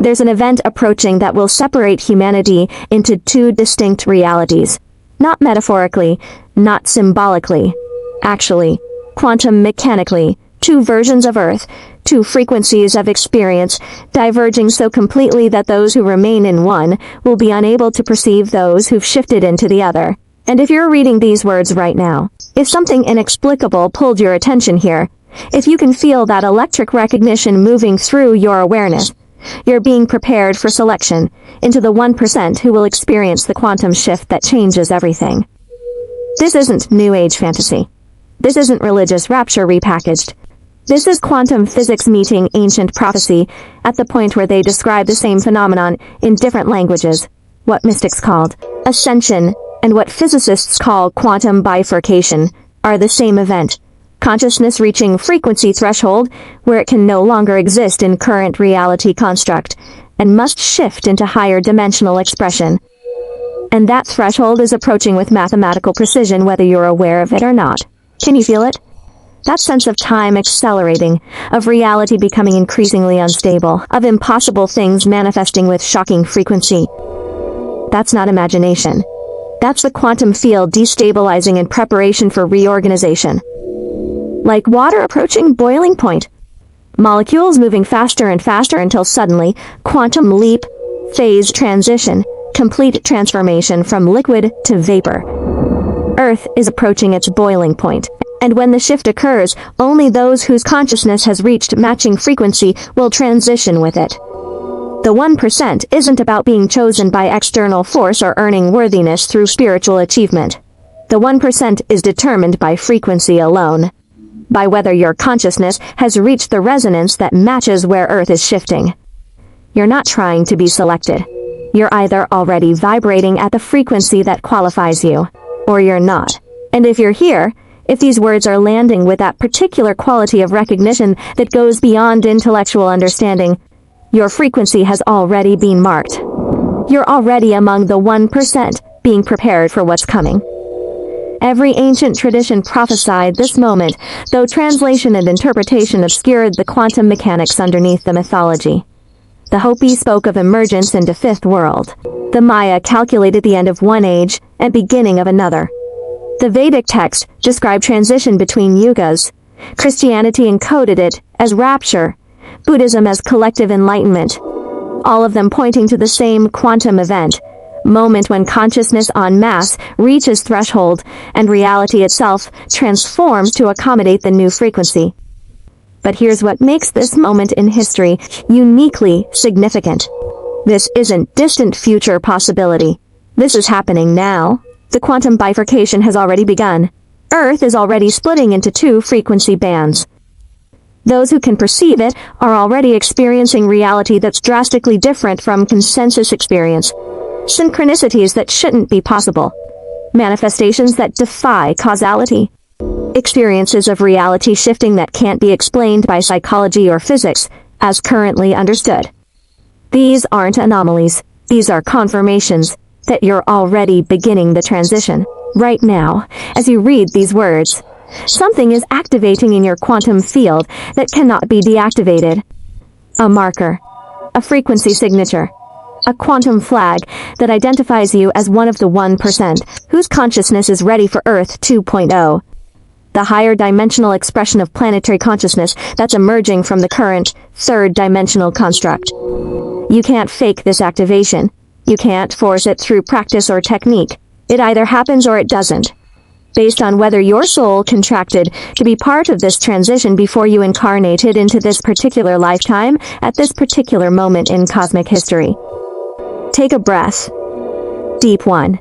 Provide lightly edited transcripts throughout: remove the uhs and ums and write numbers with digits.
There's an event approaching that will separate humanity into two distinct realities. Not metaphorically, not symbolically. Actually, quantum mechanically, two versions of Earth, two frequencies of experience, diverging so completely that those who remain in one will be unable to perceive those who've shifted into the other. And if you're reading these words right now, if something inexplicable pulled your attention here, if you can feel that electric recognition moving through your awareness, you're being prepared for selection into the 1% who will experience the quantum shift that changes everything. This isn't New Age fantasy. This isn't religious rapture repackaged. This is quantum physics meeting ancient prophecy at the point where they describe the same phenomenon in different languages, what mystics called ascension and what physicists call quantum bifurcation are the same event. Consciousness reaching frequency threshold where it can no longer exist in current reality construct and must shift into higher dimensional expression. And that threshold is approaching with mathematical precision whether you're aware of it or not. Can you feel it? That sense of time accelerating, of reality becoming increasingly unstable, of impossible things manifesting with shocking frequency. That's not imagination. That's the quantum field destabilizing in preparation for reorganization. Like water approaching boiling point. Molecules moving faster and faster until suddenly, quantum leap, phase transition, complete transformation from liquid to vapor. Earth is approaching its boiling point, and when the shift occurs, only those whose consciousness has reached matching frequency will transition with it. The 1% isn't about being chosen by external force or earning worthiness through spiritual achievement. The 1% is determined by frequency alone, by whether your consciousness has reached the resonance that matches where Earth is shifting. You're not trying to be selected. You're either already vibrating at the frequency that qualifies you, or you're not. And if you're here, if these words are landing with that particular quality of recognition that goes beyond intellectual understanding, your frequency has already been marked. You're already among the 1%, being prepared for what's coming. Every ancient tradition prophesied this moment, though translation and interpretation obscured the quantum mechanics underneath the mythology. The Hopi spoke of emergence into fifth world. The Maya calculated the end of one age and beginning of another. The Vedic text described transition between yugas. Christianity encoded it as rapture, Buddhism as collective enlightenment, all of them pointing to the same quantum event, moment when consciousness en masse reaches threshold and reality itself transforms to accommodate the new frequency. But here's what makes this moment in history uniquely significant. This isn't distant future possibility. This is happening now. The quantum bifurcation has already begun. Earth is already splitting into two frequency bands. Those who can perceive it are already experiencing reality that's drastically different from consensus experience. Synchronicities that shouldn't be possible. Manifestations that defy causality. Experiences of reality shifting that can't be explained by psychology or physics, as currently understood. These aren't anomalies. These are confirmations that you're already beginning the transition. Right now, as you read these words, something is activating in your quantum field that cannot be deactivated. A marker. A frequency signature. A quantum flag that identifies you as one of the 1% whose consciousness is ready for Earth 2.0. The higher dimensional expression of planetary consciousness that's emerging from the current third dimensional construct. You can't fake this activation. You can't force it through practice or technique. It either happens or it doesn't. Based on whether your soul contracted to be part of this transition before you incarnated into this particular lifetime at this particular moment in cosmic history. Take a breath. Deep one.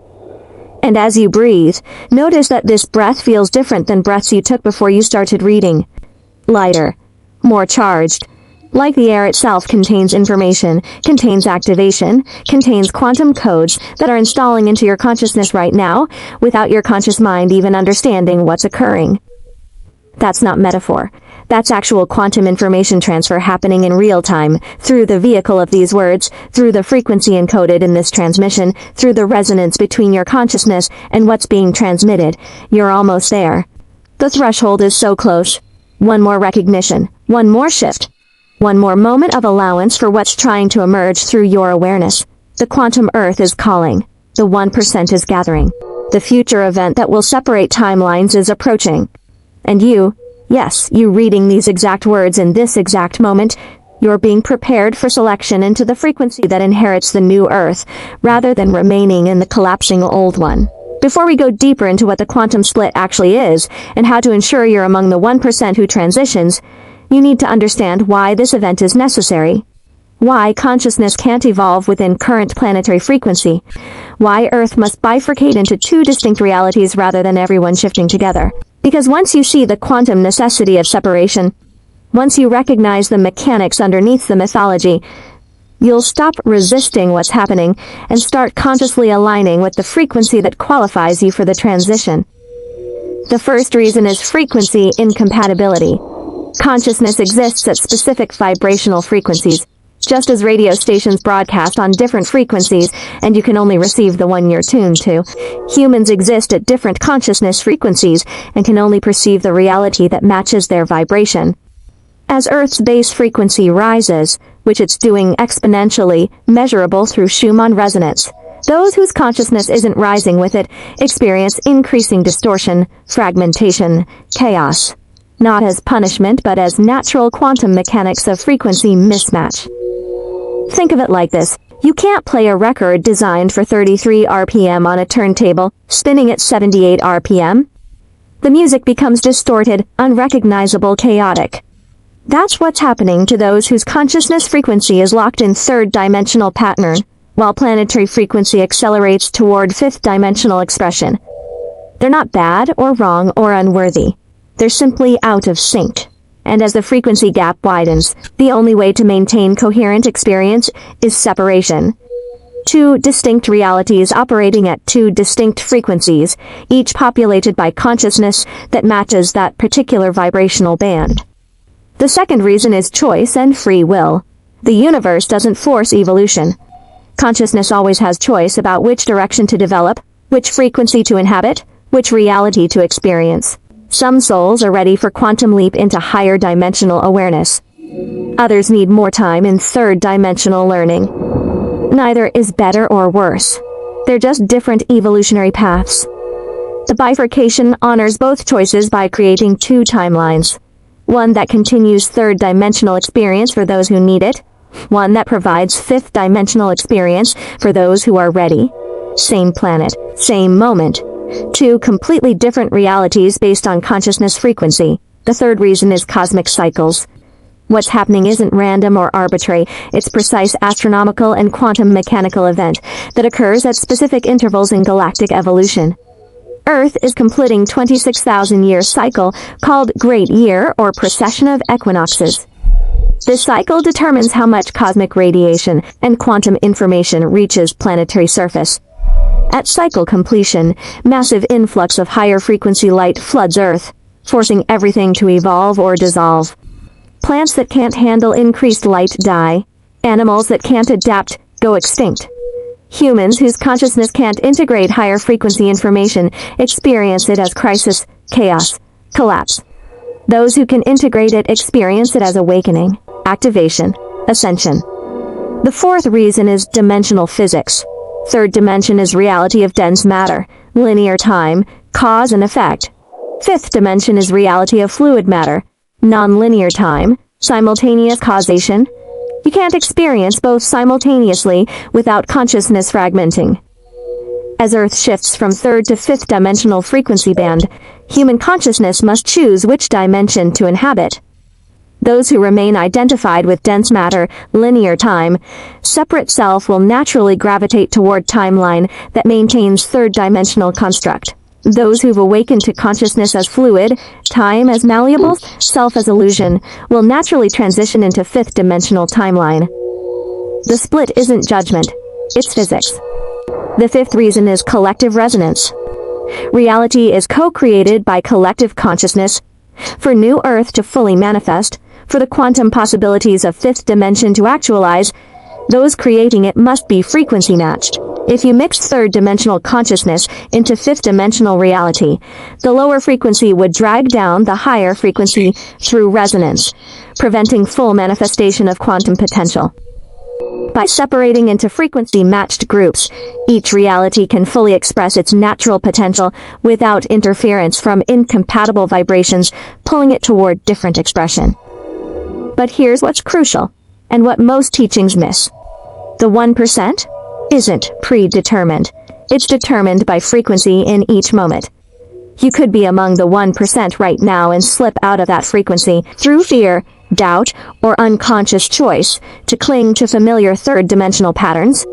And as you breathe, notice that this breath feels different than breaths you took before you started reading. Lighter. More charged. Like the air itself contains information, contains activation, contains quantum codes that are installing into your consciousness right now, without your conscious mind even understanding what's occurring. That's not metaphor. That's actual quantum information transfer happening in real time, through the vehicle of these words, through the frequency encoded in this transmission, through the resonance between your consciousness and what's being transmitted. You're almost there. The threshold is so close. One more recognition. One more shift. One more moment of allowance for what's trying to emerge through your awareness. The quantum earth is calling. The 1% is gathering. The future event that will separate timelines is approaching. And you, yes, you reading these exact words in this exact moment, you're being prepared for selection into the frequency that inherits the new earth, rather than remaining in the collapsing old one. Before we go deeper into what the quantum split actually is, and how to ensure you're among the 1% who transitions, you need to understand why this event is necessary. Why consciousness can't evolve within current planetary frequency. Why Earth must bifurcate into two distinct realities rather than everyone shifting together. Because once you see the quantum necessity of separation, once you recognize the mechanics underneath the mythology, you'll stop resisting what's happening and start consciously aligning with the frequency that qualifies you for the transition. The first reason is frequency incompatibility. Consciousness exists at specific vibrational frequencies, just as radio stations broadcast on different frequencies, and you can only receive the one you're tuned to. Humans exist at different consciousness frequencies and can only perceive the reality that matches their vibration. As Earth's base frequency rises, which it's doing exponentially, measurable through Schumann resonance, those whose consciousness isn't rising with it experience increasing distortion, fragmentation, chaos. Not as punishment, but as natural quantum mechanics of frequency mismatch. Think of it like this. You can't play a record designed for 33 RPM on a turntable, spinning at 78 RPM. The music becomes distorted, unrecognizable, chaotic. That's what's happening to those whose consciousness frequency is locked in third-dimensional pattern, while planetary frequency accelerates toward fifth-dimensional expression. They're not bad or wrong or unworthy. They're simply out of sync. And as the frequency gap widens, the only way to maintain coherent experience is separation. Two distinct realities operating at two distinct frequencies, each populated by consciousness that matches that particular vibrational band. The second reason is choice and free will. The universe doesn't force evolution. Consciousness always has choice about which direction to develop, which frequency to inhabit, which reality to experience. Some souls are ready for quantum leap into higher dimensional awareness. Others need more time in third-dimensional learning. Neither is better or worse. They're just different evolutionary paths. The bifurcation honors both choices by creating two timelines. One that continues third-dimensional experience for those who need it. One that provides fifth-dimensional experience for those who are ready. Same planet, same moment. Two completely different realities based on consciousness frequency. The third reason is cosmic cycles. What's happening isn't random or arbitrary, it's precise astronomical and quantum mechanical event that occurs at specific intervals in galactic evolution. Earth is completing 26,000-year cycle called Great Year or Precession of Equinoxes. This cycle determines how much cosmic radiation and quantum information reaches planetary surface. At cycle completion, massive influx of higher frequency light floods Earth, forcing everything to evolve or dissolve. Plants that can't handle increased light die. Animals that can't adapt go extinct. Humans whose consciousness can't integrate higher frequency information experience it as crisis, chaos, collapse. Those who can integrate it experience it as awakening, activation, ascension. The fourth reason is dimensional physics. Third dimension is reality of dense matter, linear time, cause and effect. Fifth dimension is reality of fluid matter, non-linear time, simultaneous causation. You can't experience both simultaneously without consciousness fragmenting. As Earth shifts from third to fifth dimensional frequency band, human consciousness must choose which dimension to inhabit. Those who remain identified with dense matter, linear time, separate self will naturally gravitate toward timeline that maintains third-dimensional construct. Those who've awakened to consciousness as fluid, time as malleable, self as illusion, will naturally transition into fifth-dimensional timeline. The split isn't judgment, it's physics. The fifth reason is collective resonance. Reality is co-created by collective consciousness. For New Earth to fully manifest, for the quantum possibilities of fifth dimension to actualize, those creating it must be frequency matched. If you mix third-dimensional consciousness into fifth-dimensional reality, the lower frequency would drag down the higher frequency through resonance, preventing full manifestation of quantum potential. By separating into frequency-matched groups, each reality can fully express its natural potential without interference from incompatible vibrations, pulling it toward different expression. But here's what's crucial, and what most teachings miss. The 1% isn't predetermined. It's determined by frequency in each moment. You could be among the 1% right now and slip out of that frequency through fear, doubt, or unconscious choice to cling to familiar third-dimensional patterns.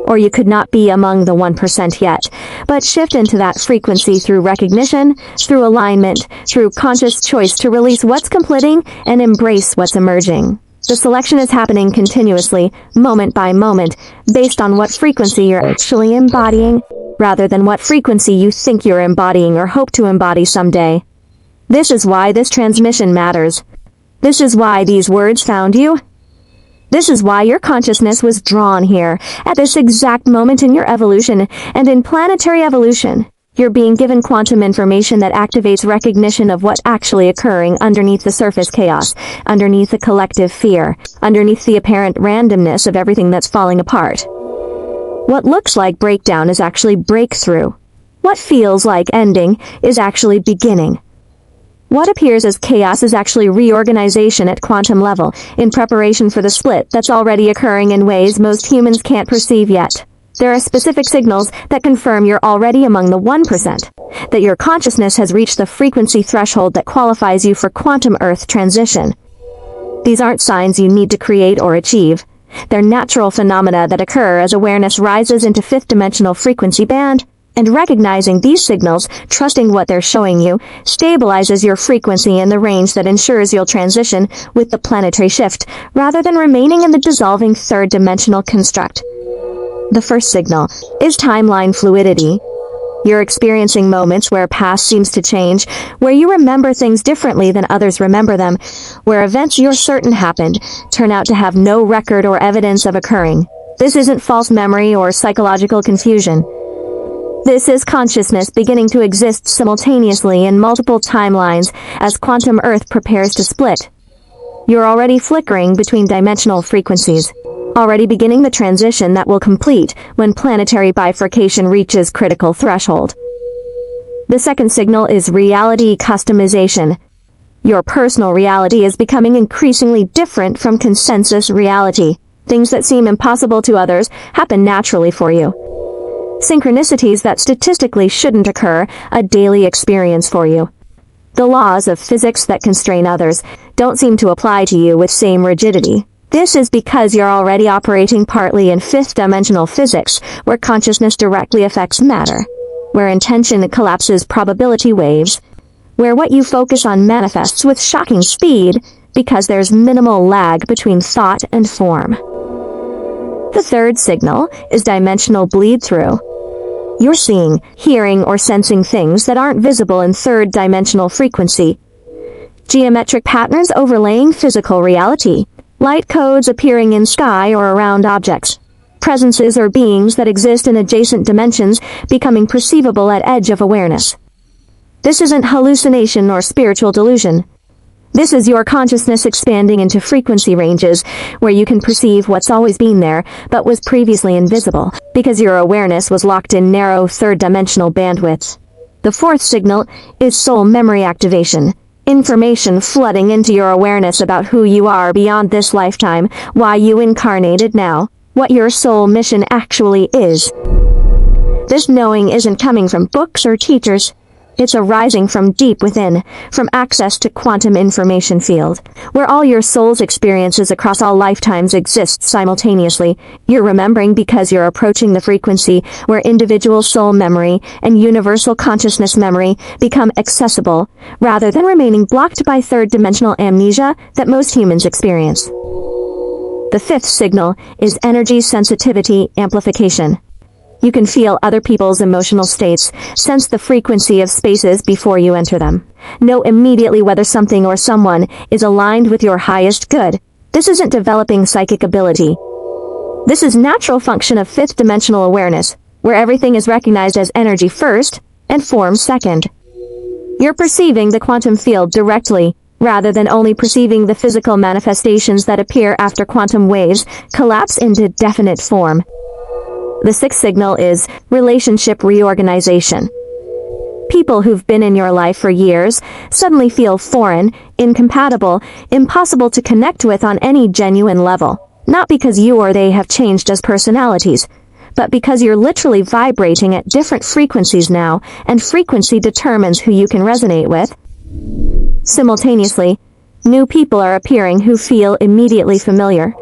Or you could not be among the 1% yet, but shift into that frequency through recognition, through alignment, through conscious choice to release what's completing and embrace what's emerging. The selection is happening continuously, moment by moment, based on what frequency you're actually embodying, rather than what frequency you think you're embodying or hope to embody someday. This is why this transmission matters. This is why these words found you. This is why your consciousness was drawn here, at this exact moment in your evolution, and in planetary evolution. You're being given quantum information that activates recognition of what's actually occurring underneath the surface chaos, underneath the collective fear, underneath the apparent randomness of everything that's falling apart. What looks like breakdown is actually breakthrough. What feels like ending is actually beginning. What appears as chaos is actually reorganization at quantum level, in preparation for the split that's already occurring in ways most humans can't perceive yet. There are specific signals that confirm you're already among the 1%, that your consciousness has reached the frequency threshold that qualifies you for quantum Earth transition. These aren't signs you need to create or achieve. They're natural phenomena that occur as awareness rises into fifth-dimensional frequency band, and recognizing these signals, trusting what they're showing you, stabilizes your frequency in the range that ensures you'll transition with the planetary shift, rather than remaining in the dissolving third-dimensional construct. The first signal is timeline fluidity. You're experiencing moments where past seems to change, where you remember things differently than others remember them, where events you're certain happened turn out to have no record or evidence of occurring. This isn't false memory or psychological confusion. This is consciousness beginning to exist simultaneously in multiple timelines as quantum Earth prepares to split. You're already flickering between dimensional frequencies, already beginning the transition that will complete when planetary bifurcation reaches critical threshold. The second signal is reality customization. Your personal reality is becoming increasingly different from consensus reality. Things that seem impossible to others happen naturally for you. Synchronicities that statistically shouldn't occur, a daily experience for you. The laws of physics that constrain others don't seem to apply to you with same rigidity. This is because you're already operating partly in fifth-dimensional physics, where consciousness directly affects matter, where intention collapses probability waves, where what you focus on manifests with shocking speed because there's minimal lag between thought and form. The third signal is dimensional bleed-through. You're seeing, hearing, or sensing things that aren't visible in third-dimensional frequency. Geometric patterns overlaying physical reality. Light codes appearing in sky or around objects. Presences or beings that exist in adjacent dimensions becoming perceivable at edge of awareness. This isn't hallucination or spiritual delusion. This is your consciousness expanding into frequency ranges where you can perceive what's always been there but was previously invisible because your awareness was locked in narrow third-dimensional bandwidths. The fourth signal is soul memory activation. Information flooding into your awareness about who you are beyond this lifetime, why you incarnated now, what your soul mission actually is. This knowing isn't coming from books or teachers. It's arising from deep within, from access to quantum information field, where all your soul's experiences across all lifetimes exist simultaneously. You're remembering because you're approaching the frequency where individual soul memory and universal consciousness memory become accessible, rather than remaining blocked by third-dimensional amnesia that most humans experience. The fifth signal is energy sensitivity amplification. You can feel other people's emotional states, sense the frequency of spaces before you enter them. Know immediately whether something or someone is aligned with your highest good. This isn't developing psychic ability. This is natural function of fifth dimensional awareness, where everything is recognized as energy first and form second. You're perceiving the quantum field directly, rather than only perceiving the physical manifestations that appear after quantum waves collapse into definite form. The sixth signal is relationship reorganization. People who've been in your life for years suddenly feel foreign, incompatible, impossible to connect with on any genuine level. Not because you or they have changed as personalities, but because you're literally vibrating at different frequencies now, and frequency determines who you can resonate with. Simultaneously, new people are appearing who feel immediately familiar,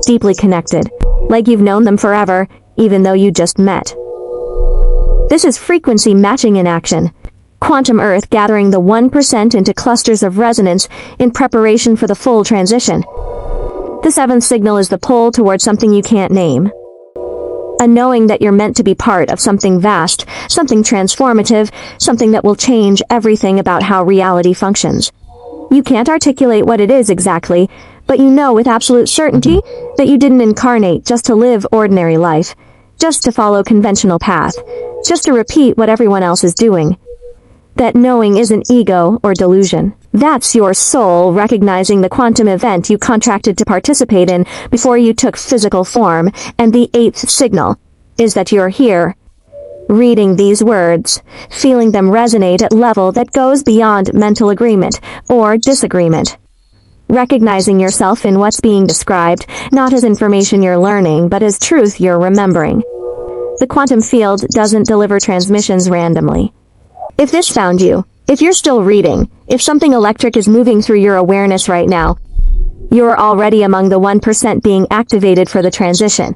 deeply connected, like you've known them forever, even though you just met. This is frequency matching in action. Quantum Earth gathering the 1% into clusters of resonance in preparation for the full transition. The seventh signal is the pull towards something you can't name. A knowing that you're meant to be part of something vast, something transformative, something that will change everything about how reality functions. You can't articulate what it is exactly, but you know with absolute certainty that you didn't incarnate just to live ordinary life, just to follow conventional path, just to repeat what everyone else is doing. That knowing isn't ego or delusion. That's your soul recognizing the quantum event you contracted to participate in before you took physical form, and the eighth signal is that you're here. Reading these words, feeling them resonate at level that goes beyond mental agreement or disagreement. Recognizing yourself in what's being described, not as information you're learning, but as truth you're remembering. The quantum field doesn't deliver transmissions randomly. If this found you, if you're still reading, if something electric is moving through your awareness right now, you're already among the 1% being activated for the transition,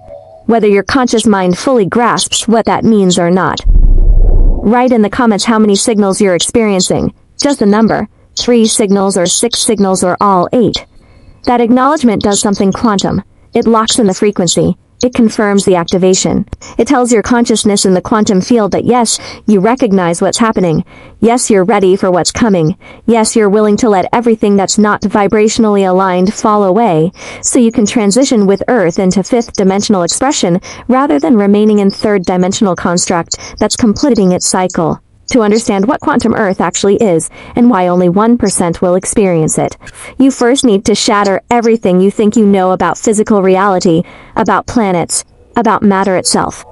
whether your conscious mind fully grasps what that means or not. Write in the comments how many signals you're experiencing, just a number, 3 signals or 6 signals or all 8. That acknowledgement does something quantum. It locks in the frequency. It confirms the activation. It tells your consciousness in the quantum field that yes, you recognize what's happening. Yes, you're ready for what's coming. Yes, you're willing to let everything that's not vibrationally aligned fall away, so you can transition with Earth into fifth dimensional expression rather than remaining in third dimensional construct that's completing its cycle. To understand what quantum Earth actually is, and why only 1% will experience it, you first need to shatter everything you think you know about physical reality, about planets, about matter itself.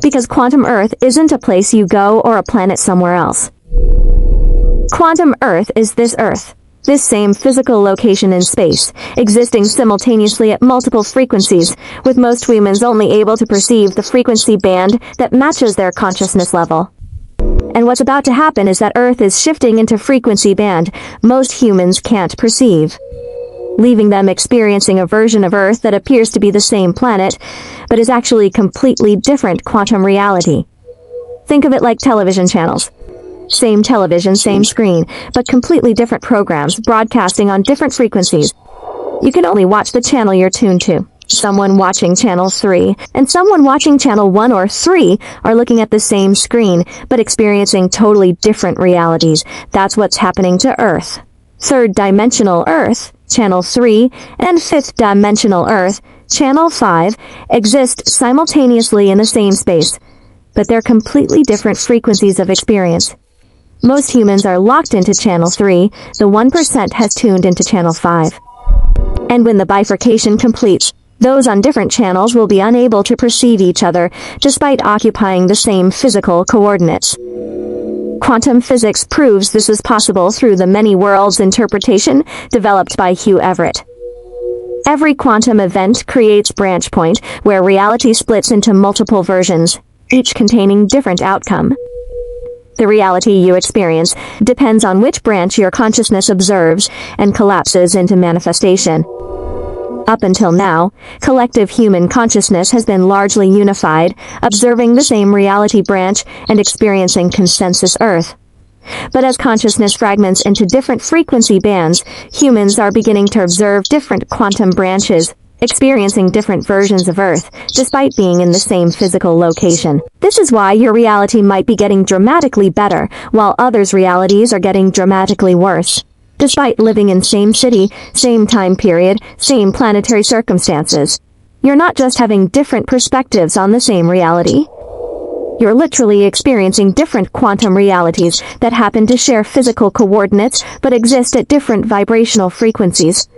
Because quantum Earth isn't a place you go or a planet somewhere else. Quantum Earth is this Earth, this same physical location in space, existing simultaneously at multiple frequencies, with most humans only able to perceive the frequency band that matches their consciousness level. And what's about to happen is that Earth is shifting into frequency band most humans can't perceive, leaving them experiencing a version of Earth that appears to be the same planet, but is actually completely different quantum reality. Think of it like television channels. Same television, same screen, but completely different programs broadcasting on different frequencies. You can only watch the channel you're tuned to. Someone watching channel 3 and someone watching channel 1 or 3 are looking at the same screen, but experiencing totally different realities. That's what's happening to Earth. Third dimensional Earth, channel 3, and fifth dimensional Earth, channel 5, exist simultaneously in the same space, but they're completely different frequencies of experience. Most humans are locked into channel 3, the 1% has tuned into channel 5. And when the bifurcation completes, those on different channels will be unable to perceive each other, despite occupying the same physical coordinates. Quantum physics proves this is possible through the many worlds interpretation developed by Hugh Everett. Every quantum event creates branch point, where reality splits into multiple versions, each containing different outcome. The reality you experience depends on which branch your consciousness observes and collapses into manifestation. Up until now, collective human consciousness has been largely unified, observing the same reality branch and experiencing consensus Earth. But as consciousness fragments into different frequency bands, humans are beginning to observe different quantum branches, experiencing different versions of Earth, despite being in the same physical location. This is why your reality might be getting dramatically better, while others' realities are getting dramatically worse. Despite living in same city, same time period, same planetary circumstances. You're not just having different perspectives on the same reality. You're literally experiencing different quantum realities that happen to share physical coordinates but exist at different vibrational frequencies.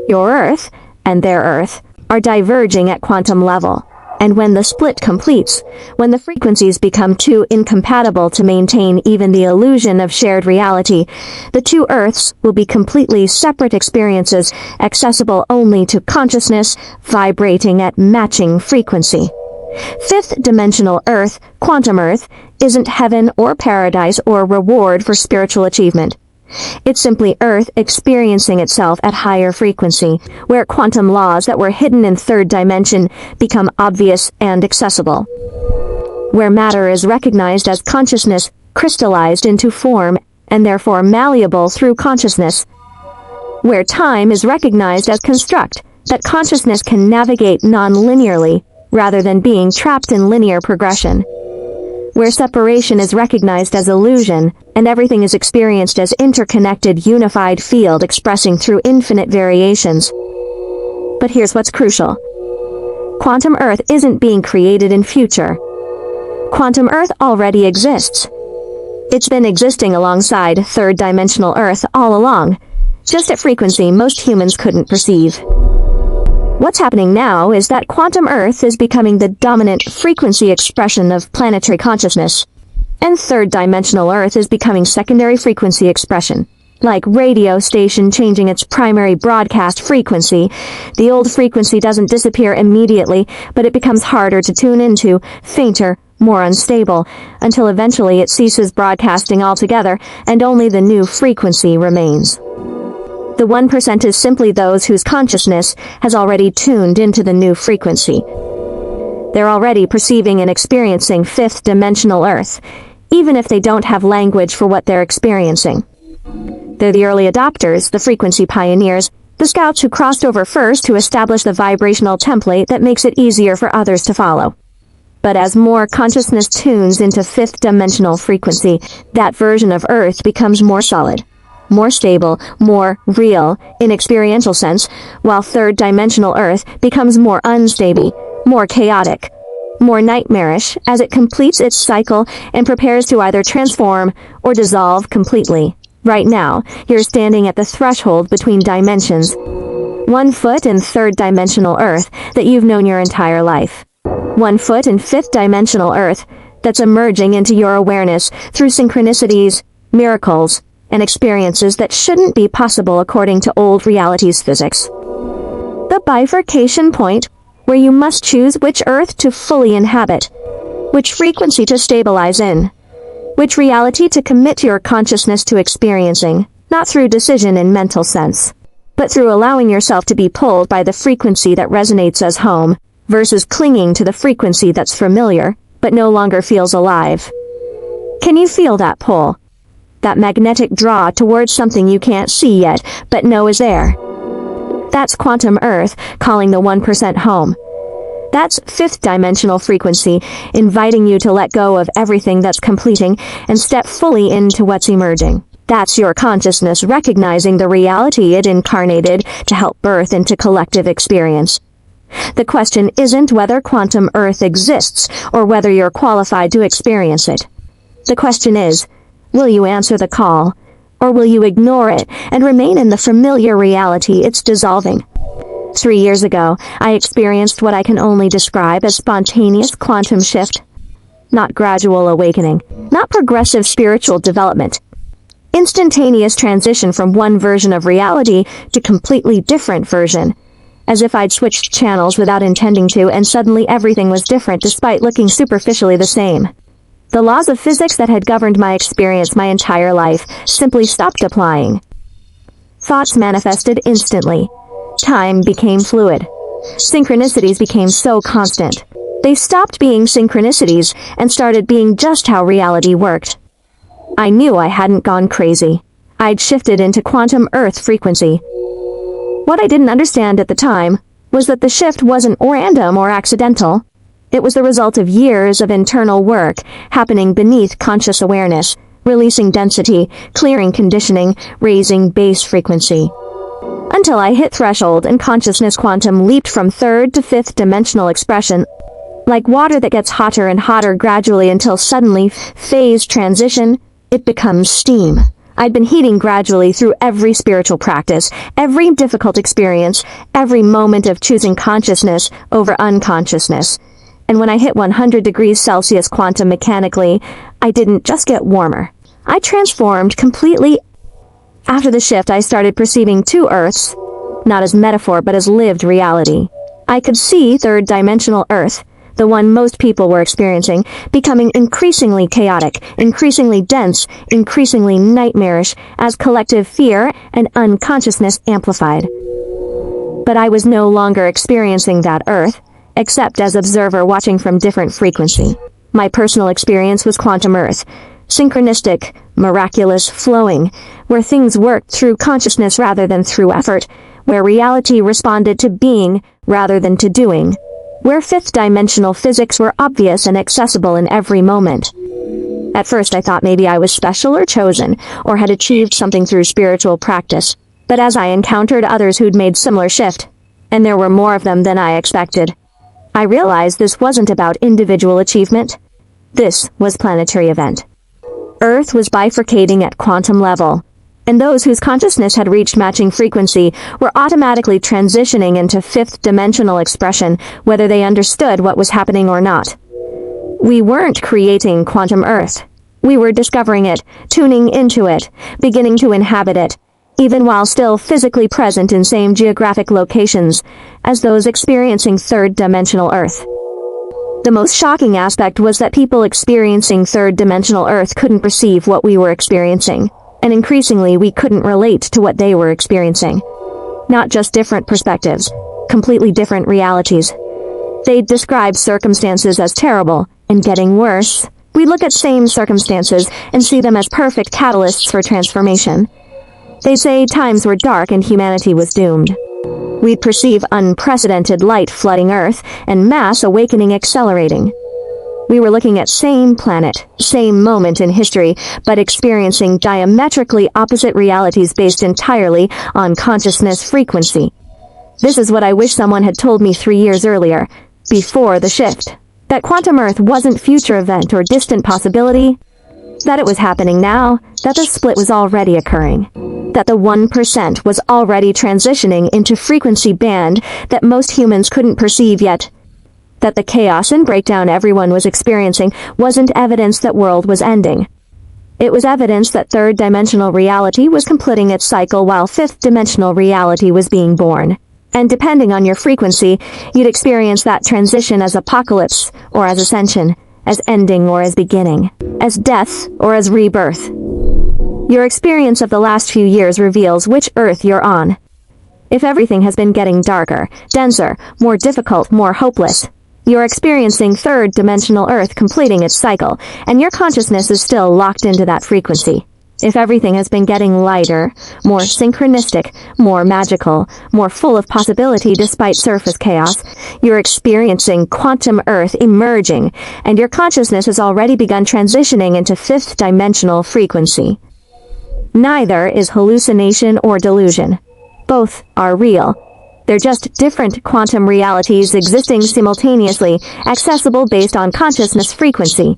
Your Earth and their Earth are diverging at quantum level. And when the split completes, when the frequencies become too incompatible to maintain even the illusion of shared reality, the two Earths will be completely separate experiences, accessible only to consciousness, vibrating at matching frequency. Fifth-dimensional Earth, quantum Earth, isn't heaven or paradise or reward for spiritual achievement. It's simply Earth experiencing itself at higher frequency, where quantum laws that were hidden in third dimension become obvious and accessible. Where matter is recognized as consciousness, crystallized into form, and therefore malleable through consciousness. Where time is recognized as construct, that consciousness can navigate non-linearly, rather than being trapped in linear progression. Where separation is recognized as illusion, and everything is experienced as interconnected, unified field expressing through infinite variations. But here's what's crucial. Quantum Earth isn't being created in future. Quantum Earth already exists. It's been existing alongside third-dimensional Earth all along, just at frequency most humans couldn't perceive. What's happening now is that quantum Earth is becoming the dominant frequency expression of planetary consciousness, and third-dimensional Earth is becoming secondary frequency expression. Like radio station changing its primary broadcast frequency, the old frequency doesn't disappear immediately, but it becomes harder to tune into, fainter, more unstable, until eventually it ceases broadcasting altogether, and only the new frequency remains. The 1% is simply those whose consciousness has already tuned into the new frequency. They're already perceiving and experiencing fifth-dimensional Earth, even if they don't have language for what they're experiencing. They're the early adopters, the frequency pioneers, the scouts who crossed over first to establish the vibrational template that makes it easier for others to follow. But as more consciousness tunes into fifth-dimensional frequency, that version of Earth becomes more solid, more stable, more real, in experiential sense, while third-dimensional Earth becomes more unstable, more chaotic, more nightmarish as it completes its cycle and prepares to either transform or dissolve completely. Right now, you're standing at the threshold between dimensions. 1 foot in third-dimensional Earth that you've known your entire life. 1 foot in fifth-dimensional Earth that's emerging into your awareness through synchronicities, miracles, and experiences that shouldn't be possible according to old reality's physics. The bifurcation point, where you must choose which Earth to fully inhabit, which frequency to stabilize in, which reality to commit your consciousness to experiencing, not through decision in mental sense, but through allowing yourself to be pulled by the frequency that resonates as home, versus clinging to the frequency that's familiar, but no longer feels alive. Can you feel that pull? That magnetic draw towards something you can't see yet, but know is there. That's quantum Earth calling the 1% home. That's fifth-dimensional frequency, inviting you to let go of everything that's completing and step fully into what's emerging. That's your consciousness recognizing the reality it incarnated to help birth into collective experience. The question isn't whether quantum Earth exists or whether you're qualified to experience it. The question is, will you answer the call, or will you ignore it and remain in the familiar reality it's dissolving? 3 years ago, I experienced what I can only describe as spontaneous quantum shift. Not gradual awakening, not progressive spiritual development. Instantaneous transition from one version of reality to completely different version. As if I'd switched channels without intending to, and suddenly everything was different despite looking superficially the same. The laws of physics that had governed my experience my entire life simply stopped applying. Thoughts manifested instantly. Time became fluid. Synchronicities became so constant. They stopped being synchronicities and started being just how reality worked. I knew I hadn't gone crazy. I'd shifted into quantum Earth frequency. What I didn't understand at the time was that the shift wasn't random or accidental. It was the result of years of internal work happening beneath conscious awareness, releasing density, clearing conditioning, raising base frequency. until I hit threshold and consciousness quantum leaped from third to fifth dimensional expression, like water that gets hotter and hotter gradually until suddenly, phase transition, it becomes steam. I'd been heating gradually through every spiritual practice, every difficult experience, every moment of choosing consciousness over unconsciousness. And when I hit 100 degrees Celsius quantum mechanically, I didn't just get warmer. I transformed completely. After the shift, I started perceiving two Earths, not as metaphor but as lived reality. I could see third-dimensional Earth, the one most people were experiencing, becoming increasingly chaotic, increasingly dense, increasingly nightmarish, as collective fear and unconsciousness amplified. But I was no longer experiencing that Earth, except as observer watching from different frequency. My personal experience was quantum Earth, synchronistic, miraculous, flowing, where things worked through consciousness rather than through effort, where reality responded to being rather than to doing, where fifth-dimensional physics were obvious and accessible in every moment. At first I thought maybe I was special or chosen, or had achieved something through spiritual practice, but as I encountered others who'd made similar shift, and there were more of them than I expected, I realized this wasn't about individual achievement. This was planetary event. Earth was bifurcating at quantum level, and those whose consciousness had reached matching frequency were automatically transitioning into fifth-dimensional expression, whether they understood what was happening or not. We weren't creating quantum Earth. We were discovering it, tuning into it, beginning to inhabit it, even while still physically present in same geographic locations as those experiencing third-dimensional Earth. The most shocking aspect was that people experiencing third-dimensional Earth couldn't perceive what we were experiencing, and increasingly we couldn't relate to what they were experiencing. Not just different perspectives, completely different realities. They'd describe circumstances as terrible and getting worse. We'd look at same circumstances and see them as perfect catalysts for transformation. They'd say times were dark and humanity was doomed. We'd perceive unprecedented light flooding Earth and mass awakening accelerating. We were looking at same planet, same moment in history, but experiencing diametrically opposite realities based entirely on consciousness frequency. This is what I wish someone had told me 3 years earlier, before the shift. That quantum Earth wasn't future event or distant possibility. That it was happening now, that the split was already occurring. That the 1% was already transitioning into frequency band that most humans couldn't perceive yet. That the chaos and breakdown everyone was experiencing wasn't evidence that world was ending. It was evidence that third-dimensional reality was completing its cycle while fifth-dimensional reality was being born. And depending on your frequency, you'd experience that transition as apocalypse or as ascension, as ending or as beginning, as death or as rebirth. Your experience of the last few years reveals which Earth you're on. If everything has been getting darker, denser, more difficult, more hopeless, you're experiencing third-dimensional Earth completing its cycle, and your consciousness is still locked into that frequency. If everything has been getting lighter, more synchronistic, more magical, more full of possibility despite surface chaos, you're experiencing quantum Earth emerging, and your consciousness has already begun transitioning into fifth-dimensional frequency. Neither is hallucination or delusion. Both are real. They're just different quantum realities existing simultaneously, accessible based on consciousness frequency.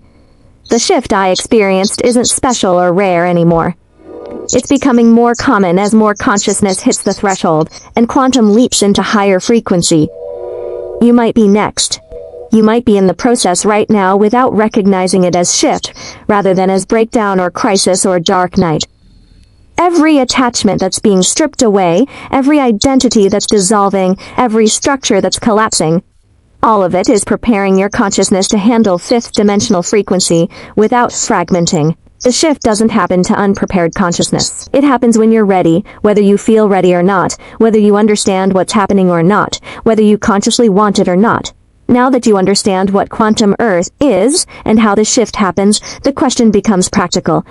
The shift I experienced isn't special or rare anymore. It's becoming more common as more consciousness hits the threshold, and quantum leaps into higher frequency. You might be next. You might be in the process right now without recognizing it as shift, rather than as breakdown or crisis or dark night. Every attachment that's being stripped away, every identity that's dissolving, every structure that's collapsing, all of it is preparing your consciousness to handle fifth-dimensional frequency without fragmenting. The shift doesn't happen to unprepared consciousness. It happens when you're ready, whether you feel ready or not, whether you understand what's happening or not, whether you consciously want it or not. Now that you understand what quantum Earth is and how the shift happens, the question becomes practical.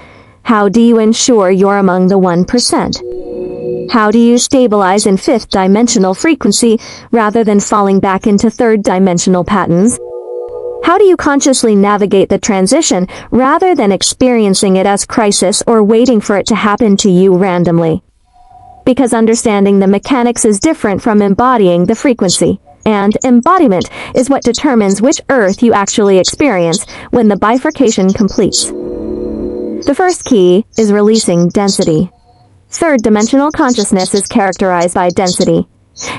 How do you ensure you're among the 1%? How do you stabilize in fifth-dimensional frequency rather than falling back into third-dimensional patterns? How do you consciously navigate the transition rather than experiencing it as crisis or waiting for it to happen to you randomly? because understanding the mechanics is different from embodying the frequency. And embodiment is what determines which earth you actually experience when the bifurcation completes. The first key is releasing density. Third-dimensional consciousness is characterized by density.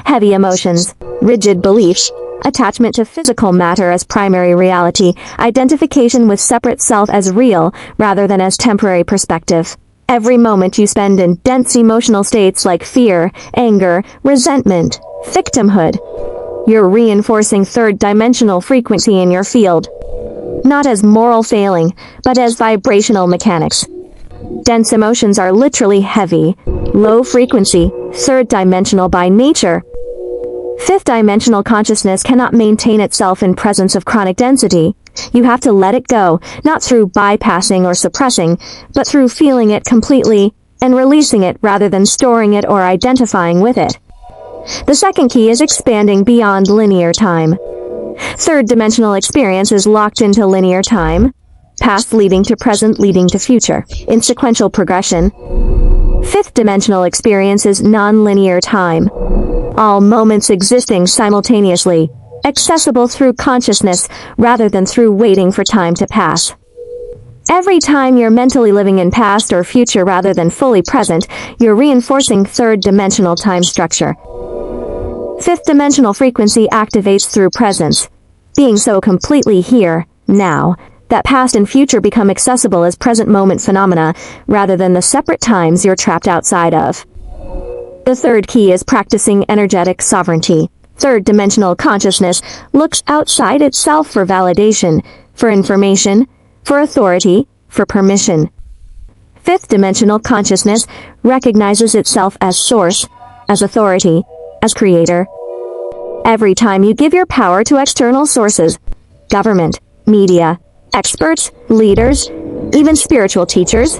Heavy emotions, rigid beliefs, attachment to physical matter as primary reality, identification with separate self as real rather than as temporary perspective. Every moment you spend in dense emotional states like fear, anger, resentment, victimhood, you're reinforcing third-dimensional frequency in your field. Not as moral failing, but as vibrational mechanics. Dense emotions are literally heavy, low frequency, third-dimensional by nature. Fifth-dimensional consciousness cannot maintain itself in presence of chronic density. You have to let it go, not through bypassing or suppressing, but through feeling it completely and releasing it rather than storing it or identifying with it. The second key is expanding beyond linear time. Third-dimensional experience is locked into linear time, past leading to present leading to future, in sequential progression. Fifth-dimensional experience is non-linear time, all moments existing simultaneously, accessible through consciousness rather than through waiting for time to pass. Every time you're mentally living in past or future rather than fully present, you're reinforcing third-dimensional time structure. Fifth-dimensional frequency activates through presence, being so completely here, now, that past and future become accessible as present moment phenomena rather than the separate times you're trapped outside of. The third key is practicing energetic sovereignty. Third-dimensional consciousness looks outside itself for validation, for information, for authority, for permission. Fifth-dimensional consciousness recognizes itself as source, as authority, as creator. Every time you give your power to external sources, government, media, experts, leaders, even spiritual teachers,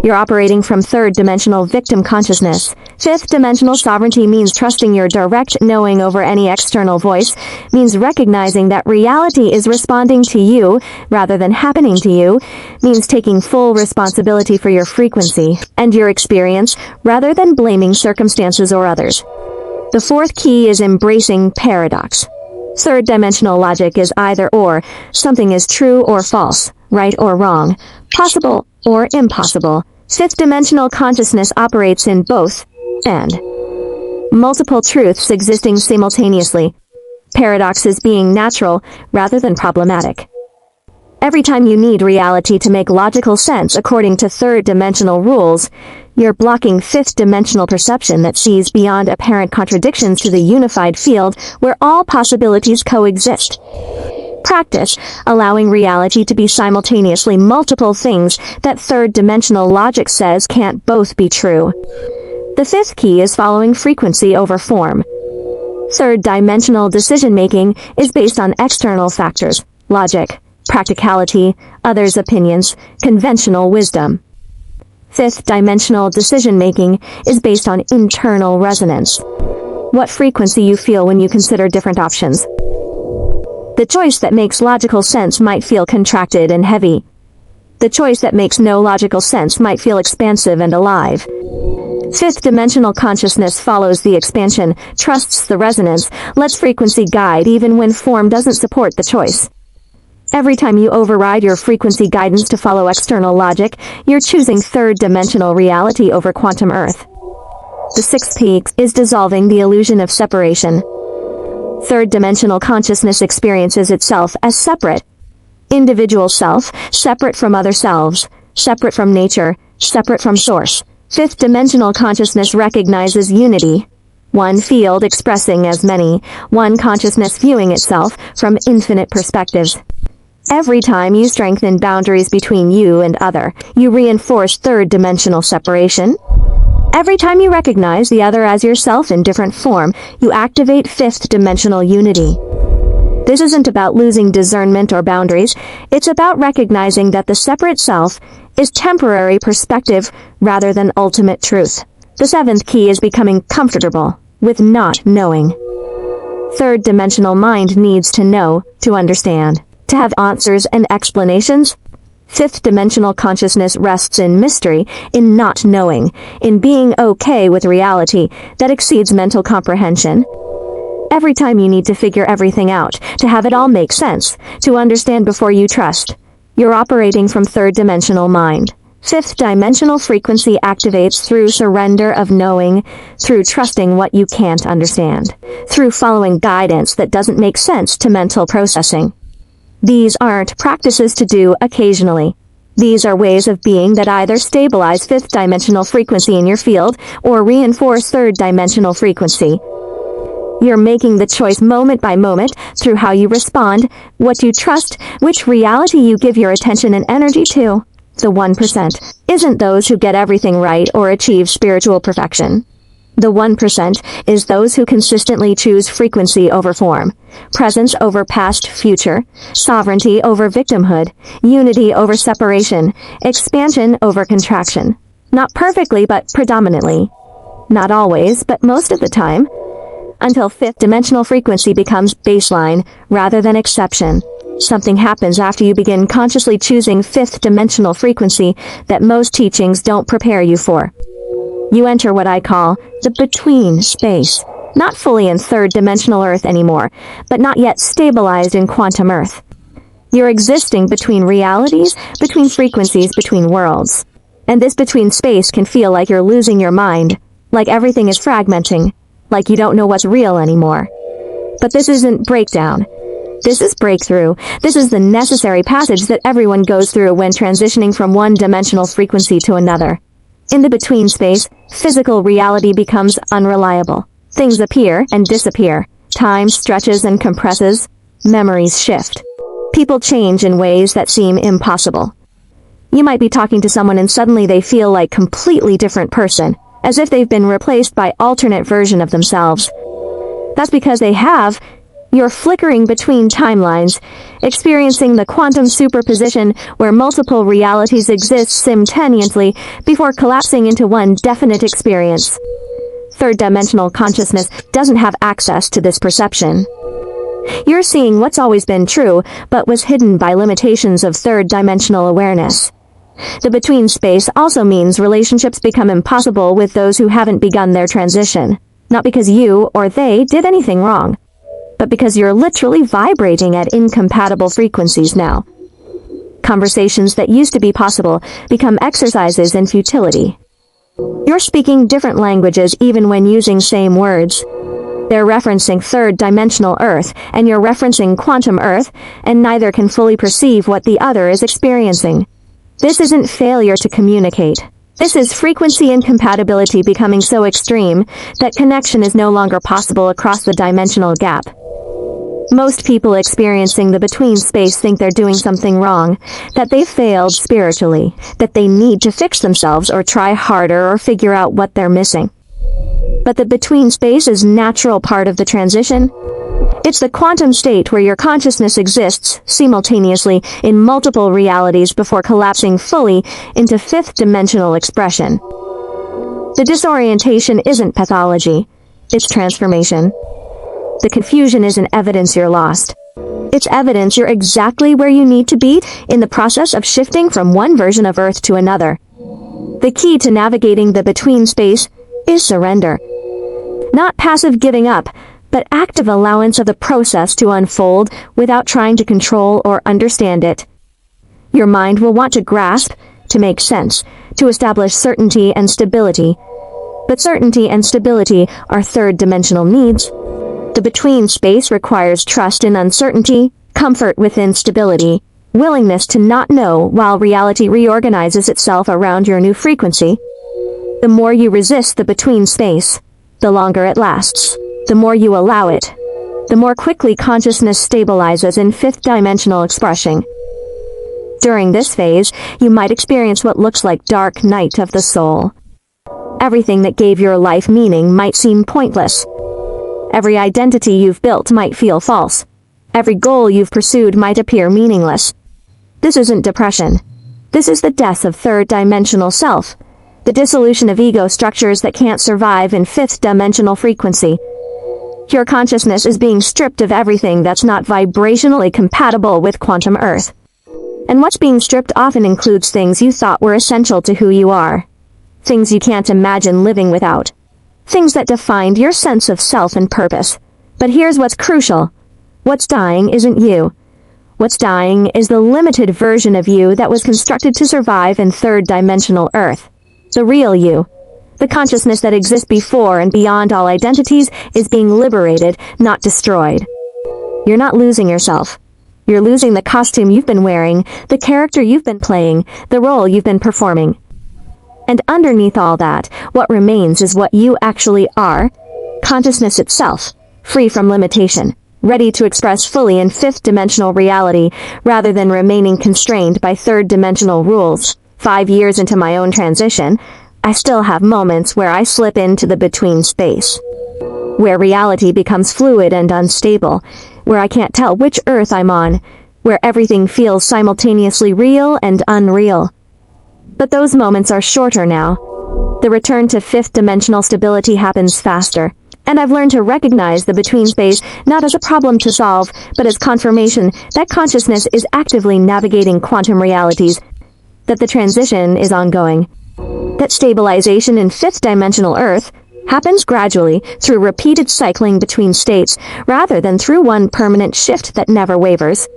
you're operating from third-dimensional victim consciousness. Fifth-dimensional sovereignty means trusting your direct knowing over any external voice, means recognizing that reality is responding to you rather than happening to you, means taking full responsibility for your frequency and your experience rather than blaming circumstances or others. The fourth key is embracing paradox. Third-dimensional logic is either or. Something is true or false, right or wrong, possible or impossible. Fifth-dimensional consciousness operates in both, and multiple truths existing simultaneously. Paradox is being natural rather than problematic. Every time you need reality to make logical sense according to third-dimensional rules, you're blocking fifth-dimensional perception that sees beyond apparent contradictions to the unified field where all possibilities coexist. Practice allowing reality to be simultaneously multiple things that third-dimensional logic says can't both be true. The fifth key is following frequency over form. Third-dimensional decision-making is based on external factors, logic, practicality, others' opinions, conventional wisdom. Fifth-dimensional decision-making is based on internal resonance. What frequency you feel when you consider different options. The choice that makes logical sense might feel contracted and heavy. The choice that makes no logical sense might feel expansive and alive. Fifth-dimensional consciousness follows the expansion, trusts the resonance, lets frequency guide even when form doesn't support the choice. Every time you override your frequency guidance to follow external logic, you're choosing third-dimensional reality over quantum Earth. The sixth peak is dissolving the illusion of separation. Third-dimensional consciousness experiences itself as separate. Individual self, separate from other selves, separate from nature, separate from source. Fifth-dimensional consciousness recognizes unity. One field expressing as many, one consciousness viewing itself from infinite perspectives. Every time you strengthen boundaries between you and other, you reinforce third-dimensional separation. Every time you recognize the other as yourself in different form, you activate fifth-dimensional unity. This isn't about losing discernment or boundaries. It's about recognizing that the separate self is temporary perspective rather than ultimate truth. The seventh key is becoming comfortable with not knowing. Third-dimensional mind needs to know, to understand, to have answers and explanations. Fifth-dimensional consciousness rests in mystery, in not knowing, in being okay with reality that exceeds mental comprehension. Every time you need to figure everything out, to have it all make sense, to understand before you trust, you're operating from third-dimensional mind. Fifth-dimensional frequency activates through surrender of knowing, through trusting what you can't understand, through following guidance that doesn't make sense to mental processing. These aren't practices to do occasionally. These are ways of being that either stabilize fifth-dimensional frequency in your field or reinforce third-dimensional frequency. You're making the choice moment by moment through how you respond, what you trust, which reality you give your attention and energy to. The 1% isn't those who get everything right or achieve spiritual perfection. The 1% is those who consistently choose frequency over form, presence over past future, sovereignty over victimhood, unity over separation, expansion over contraction. Not perfectly, but predominantly. Not always, but most of the time. Until fifth-dimensional frequency becomes baseline rather than exception. Something happens after you begin consciously choosing fifth-dimensional frequency that most teachings don't prepare you for. You enter what I call the between space, not fully in third-dimensional Earth anymore, but not yet stabilized in quantum Earth. You're existing between realities, between frequencies, between worlds. And this between space can feel like you're losing your mind, like everything is fragmenting, like you don't know what's real anymore. But this isn't breakdown. This is breakthrough. This is the necessary passage that everyone goes through when transitioning from one-dimensional frequency to another. In the between space, physical reality becomes unreliable. Things appear and disappear. Time stretches and compresses. Memories shift. People change in ways that seem impossible. You might be talking to someone and suddenly they feel like a completely different person, as if they've been replaced by alternate version of themselves. That's because they have. You're flickering between timelines, experiencing the quantum superposition where multiple realities exist simultaneously before collapsing into one definite experience. Third-dimensional consciousness doesn't have access to this perception. You're seeing what's always been true, but was hidden by limitations of third-dimensional awareness. The between space also means relationships become impossible with those who haven't begun their transition, not because you or they did anything wrong, but because you're literally vibrating at incompatible frequencies now. Conversations that used to be possible become exercises in futility. You're speaking different languages even when using same words. They're referencing third-dimensional Earth, and you're referencing quantum Earth, and neither can fully perceive what the other is experiencing. This isn't failure to communicate. This is frequency incompatibility becoming so extreme that connection is no longer possible across the dimensional gap. Most people experiencing the between space think they're doing something wrong, that they've failed spiritually, that they need to fix themselves or try harder or figure out what they're missing. But the between space is a natural part of the transition. It's the quantum state where your consciousness exists simultaneously in multiple realities before collapsing fully into fifth-dimensional expression. The disorientation isn't pathology, it's transformation. The confusion isn't evidence you're lost. It's evidence you're exactly where you need to be in the process of shifting from one version of Earth to another. The key to navigating the between space is surrender. Not passive giving up, but active allowance of the process to unfold without trying to control or understand it. Your mind will want to grasp, to make sense, to establish certainty and stability. But certainty and stability are third-dimensional needs. The between space requires trust in uncertainty, comfort within stability, willingness to not know while reality reorganizes itself around your new frequency. The more you resist the between space, the longer it lasts. The more you allow it, the more quickly consciousness stabilizes in fifth-dimensional expression. During this phase, you might experience what looks like dark night of the soul. Everything that gave your life meaning might seem pointless. Every identity you've built might feel false. Every goal you've pursued might appear meaningless. This isn't depression. This is the death of third-dimensional self, the dissolution of ego structures that can't survive in fifth-dimensional frequency. Your consciousness is being stripped of everything that's not vibrationally compatible with quantum Earth. And what's being stripped often includes things you thought were essential to who you are. Things you can't imagine living without. Things that defined your sense of self and purpose. But here's what's crucial. What's dying isn't you. What's dying is the limited version of you that was constructed to survive in third-dimensional Earth. The real you. The consciousness that exists before and beyond all identities is being liberated, not destroyed. You're not losing yourself. You're losing the costume you've been wearing, the character you've been playing, the role you've been performing. And underneath all that, what remains is what you actually are, consciousness itself, free from limitation, ready to express fully in fifth-dimensional reality rather than remaining constrained by third-dimensional rules. 5 years into my own transition, I still have moments where I slip into the between space, where reality becomes fluid and unstable, where I can't tell which Earth I'm on, where everything feels simultaneously real and unreal. But those moments are shorter now. The return to fifth-dimensional stability happens faster, and I've learned to recognize the between space not as a problem to solve, but as confirmation that consciousness is actively navigating quantum realities, that the transition is ongoing, that stabilization in fifth-dimensional Earth happens gradually through repeated cycling between states rather than through one permanent shift that never wavers.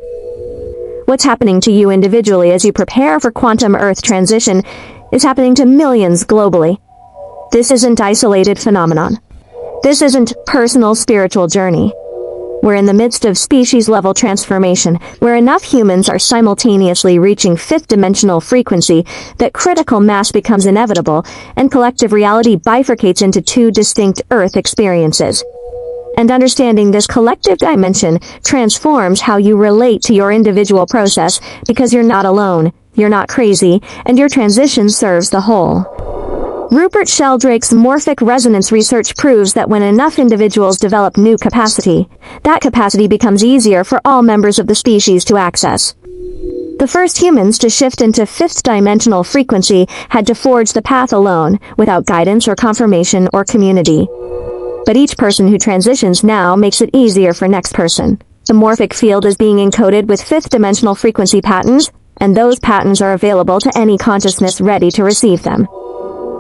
What's happening to you individually as you prepare for quantum Earth transition is happening to millions globally. This isn't isolated phenomenon. This isn't personal spiritual journey. We're in the midst of species-level transformation, where enough humans are simultaneously reaching fifth-dimensional frequency that critical mass becomes inevitable, and collective reality bifurcates into two distinct Earth experiences. And understanding this collective dimension transforms how you relate to your individual process, because you're not alone, you're not crazy, and your transition serves the whole. Rupert Sheldrake's morphic resonance research proves that when enough individuals develop new capacity, that capacity becomes easier for all members of the species to access. The first humans to shift into fifth-dimensional frequency had to forge the path alone, without guidance or confirmation or community. But each person who transitions now makes it easier for next person. The morphic field is being encoded with fifth-dimensional frequency patterns, and those patterns are available to any consciousness ready to receive them.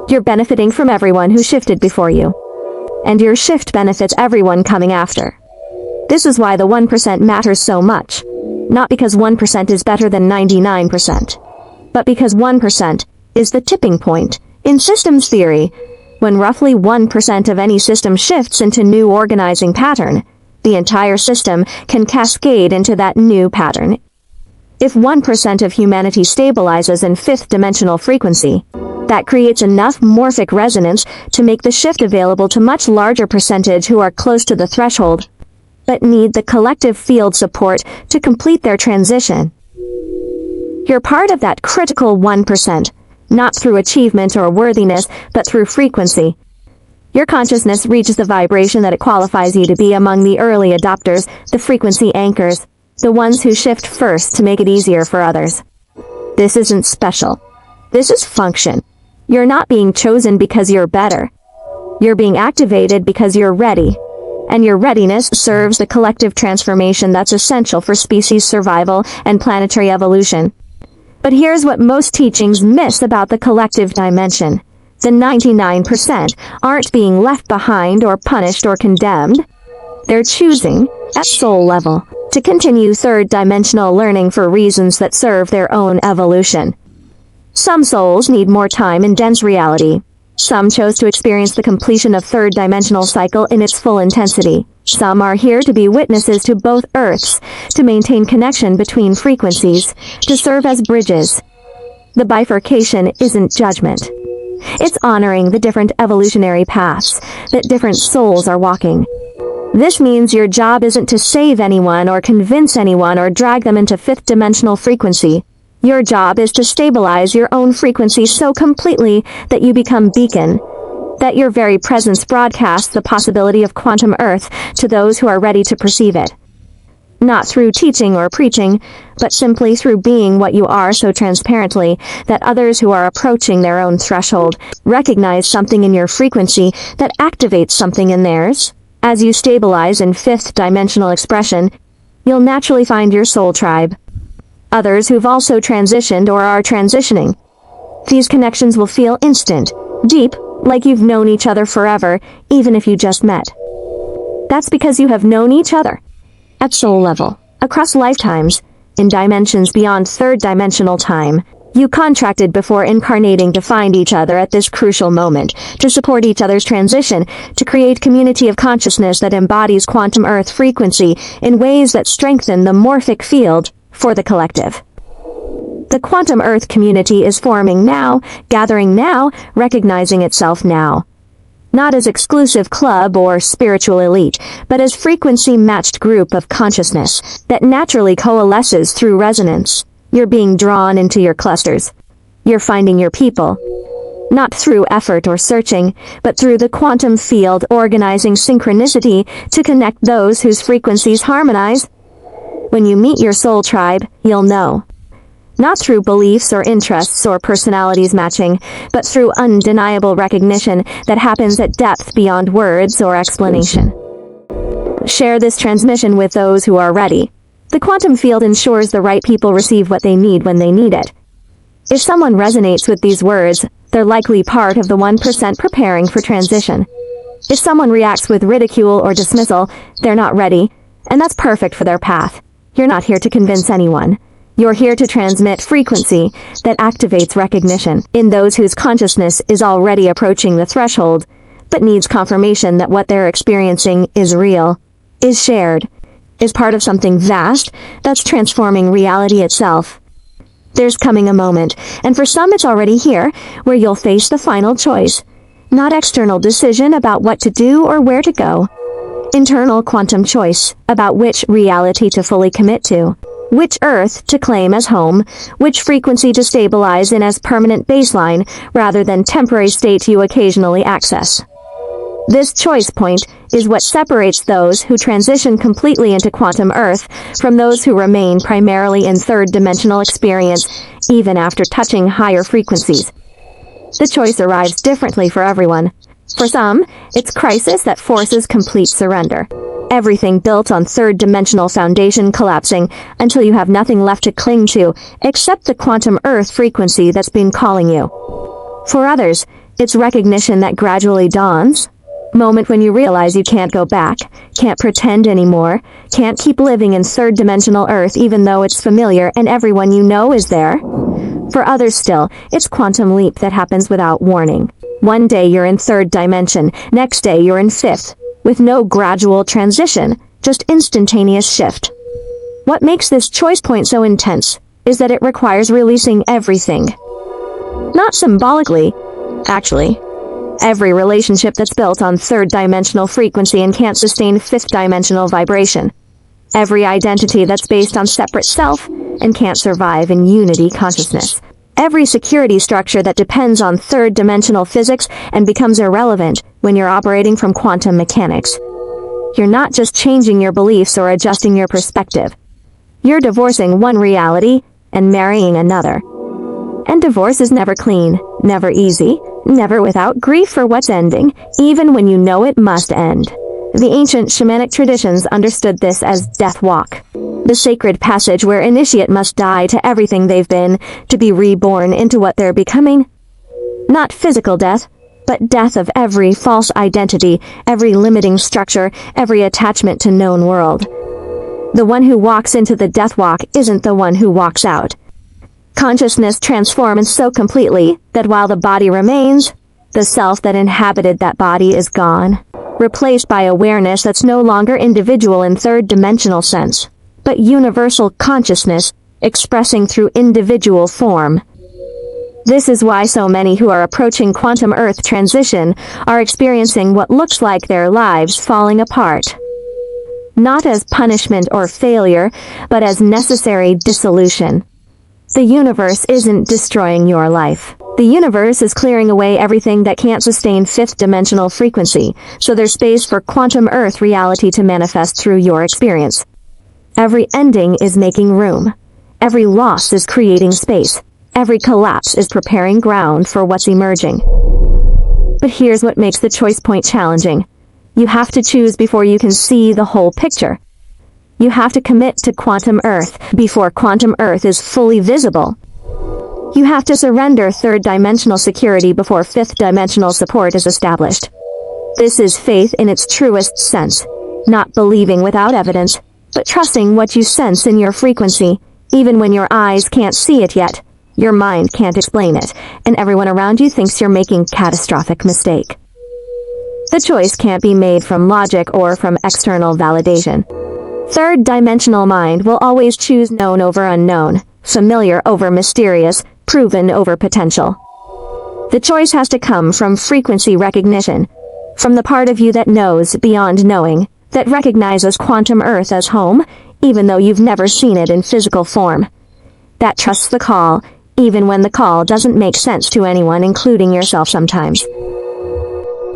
You're benefiting from everyone who shifted before you. And your shift benefits everyone coming after. This is why the 1% matters so much. Not because 1% is better than 99%, but because 1% is the tipping point in systems theory. When roughly 1% of any system shifts into new organizing pattern, the entire system can cascade into that new pattern. If 1% of humanity stabilizes in fifth-dimensional frequency, that creates enough morphic resonance to make the shift available to much larger percentage who are close to the threshold, but need the collective field support to complete their transition. You're part of that critical 1%, not through achievement or worthiness, but through frequency. Your consciousness reaches the vibration that it qualifies you to be among the early adopters, the frequency anchors, the ones who shift first to make it easier for others. This isn't special. This is function. You're not being chosen because you're better. You're being activated because you're ready. And your readiness serves the collective transformation that's essential for species survival and planetary evolution. But here's what most teachings miss about the collective dimension. The 99% aren't being left behind or punished or condemned. They're choosing, at soul level, to continue third-dimensional learning for reasons that serve their own evolution. Some souls need more time in dense reality. Some chose to experience the completion of third-dimensional cycle in its full intensity. Some are here to be witnesses to both Earths, to maintain connection between frequencies, to serve as bridges. The bifurcation isn't judgment. It's honoring the different evolutionary paths that different souls are walking. This means your job isn't to save anyone or convince anyone or drag them into fifth-dimensional frequency. Your job is to stabilize your own frequency so completely that you become beacon, that your very presence broadcasts the possibility of quantum Earth to those who are ready to perceive it. Not through teaching or preaching, but simply through being what you are so transparently that others who are approaching their own threshold recognize something in your frequency that activates something in theirs. As you stabilize in fifth-dimensional expression, you'll naturally find your soul tribe. others who've also transitioned or are transitioning. These connections will feel instant, deep, like you've known each other forever, even if you just met. That's because you have known each other at soul level, across lifetimes, in dimensions beyond third-dimensional time. You contracted before incarnating to find each other at this crucial moment, to support each other's transition, to create community of consciousness that embodies quantum Earth frequency in ways that strengthen the morphic field for the collective. The quantum Earth community is forming now, gathering now, recognizing itself now. Not as exclusive club or spiritual elite, but as frequency-matched group of consciousness that naturally coalesces through resonance. You're being drawn into your clusters. You're finding your people. Not through effort or searching, but through the quantum field organizing synchronicity to connect those whose frequencies harmonize. When you meet your soul tribe, you'll know. Not through beliefs or interests or personalities matching, but through undeniable recognition that happens at depth beyond words or explanation. Share this transmission with those who are ready. The quantum field ensures the right people receive what they need when they need it. If someone resonates with these words, they're likely part of the 1% preparing for transition. If someone reacts with ridicule or dismissal, they're not ready, and that's perfect for their path. You're not here to convince anyone. You're here to transmit frequency that activates recognition in those whose consciousness is already approaching the threshold, but needs confirmation that what they're experiencing is real, is shared, is part of something vast that's transforming reality itself. There's coming a moment, and for some it's already here, where you'll face the final choice. Not external decision about what to do or where to go. Internal quantum choice about which reality to fully commit to. Which Earth to claim as home, which frequency to stabilize in as permanent baseline, rather than temporary state you occasionally access. This choice point is what separates those who transition completely into quantum Earth from those who remain primarily in third-dimensional experience, even after touching higher frequencies. The choice arrives differently for everyone. For some, it's crisis that forces complete surrender. Everything built on third-dimensional foundation collapsing until you have nothing left to cling to except the quantum Earth frequency that's been calling you. For others, it's recognition that gradually dawns. Moment when you realize you can't go back, can't pretend anymore, can't keep living in third-dimensional Earth even though it's familiar and everyone you know is there. For others still, it's quantum leap that happens without warning. One day you're in third dimension, next day you're in fifth, with no gradual transition, just instantaneous shift. What makes this choice point so intense is that it requires releasing everything. Not symbolically, actually. Every relationship that's built on third-dimensional frequency and can't sustain fifth-dimensional vibration. Every identity that's based on separate self and can't survive in unity consciousness. Every security structure that depends on third-dimensional physics and becomes irrelevant when you're operating from quantum mechanics. You're not just changing your beliefs or adjusting your perspective. You're divorcing one reality and marrying another. And divorce is never clean, never easy, never without grief for what's ending, even when you know it must end. The ancient shamanic traditions understood this as death walk, the sacred passage where initiate must die to everything they've been to be reborn into what they're becoming. Not physical death, but death of every false identity, every limiting structure, every attachment to known world. The one who walks into the death walk isn't the one who walks out. Consciousness transforms so completely that while the body remains, the self that inhabited that body is gone, replaced by awareness that's no longer individual in third-dimensional sense, but universal consciousness expressing through individual form. This is why so many who are approaching quantum Earth transition are experiencing what looks like their lives falling apart. Not as punishment or failure, but as necessary dissolution. The universe isn't destroying your life. The universe is clearing away everything that can't sustain fifth-dimensional frequency, so there's space for quantum Earth reality to manifest through your experience. Every ending is making room. Every loss is creating space. Every collapse is preparing ground for what's emerging. But here's what makes the choice point challenging. You have to choose before you can see the whole picture. You have to commit to quantum Earth before quantum Earth is fully visible. You have to surrender third-dimensional security before fifth-dimensional support is established. This is faith in its truest sense, not believing without evidence, but trusting what you sense in your frequency, even when your eyes can't see it yet, your mind can't explain it, and everyone around you thinks you're making a catastrophic mistake. The choice can't be made from logic or from external validation. Third-dimensional mind will always choose known over unknown, familiar over mysterious, proven over potential. The choice has to come from frequency recognition, from the part of you that knows beyond knowing, that recognizes quantum Earth as home, even though you've never seen it in physical form. That trusts the call, even when the call doesn't make sense to anyone, including yourself sometimes.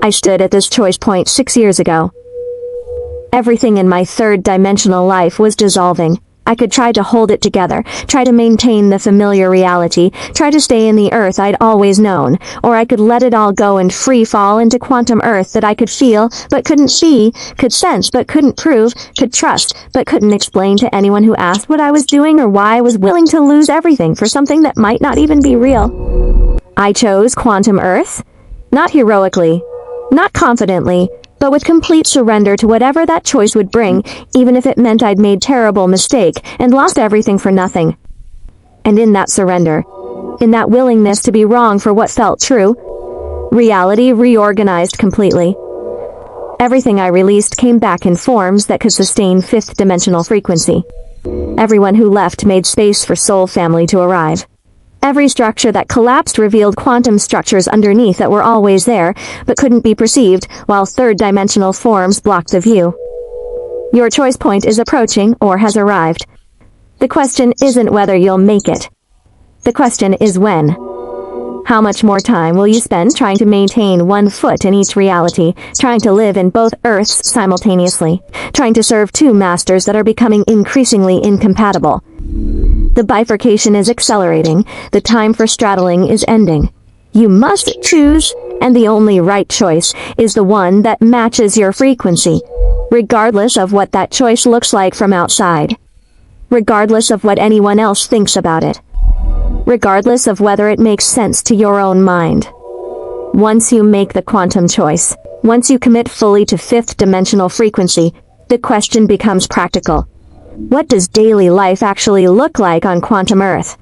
I stood at this choice point 6 years ago. Everything in my third-dimensional life was dissolving. I could try to hold it together, try to maintain the familiar reality, try to stay in the Earth I'd always known, or I could let it all go and free fall into quantum Earth that I could feel but couldn't see, could sense but couldn't prove, could trust but couldn't explain to anyone who asked what I was doing or why I was willing to lose everything for something that might not even be real. I chose quantum Earth, not heroically, not confidently, but with complete surrender to whatever that choice would bring, even if it meant I'd made a terrible mistake and lost everything for nothing. And in that surrender, in that willingness to be wrong for what felt true, reality reorganized completely. Everything I released came back in forms that could sustain fifth-dimensional frequency. Everyone who left made space for soul family to arrive. Every structure that collapsed revealed quantum structures underneath that were always there, but couldn't be perceived, while third-dimensional forms blocked the view. Your choice point is approaching or has arrived. The question isn't whether you'll make it. The question is when. How much more time will you spend trying to maintain one foot in each reality, trying to live in both Earths simultaneously, trying to serve two masters that are becoming increasingly incompatible? The bifurcation is accelerating, the time for straddling is ending. You must choose, and the only right choice is the one that matches your frequency, regardless of what that choice looks like from outside, regardless of what anyone else thinks about it, regardless of whether it makes sense to your own mind. Once you make the quantum choice, once you commit fully to fifth-dimensional frequency, the question becomes practical. What does daily life actually look like on quantum Earth?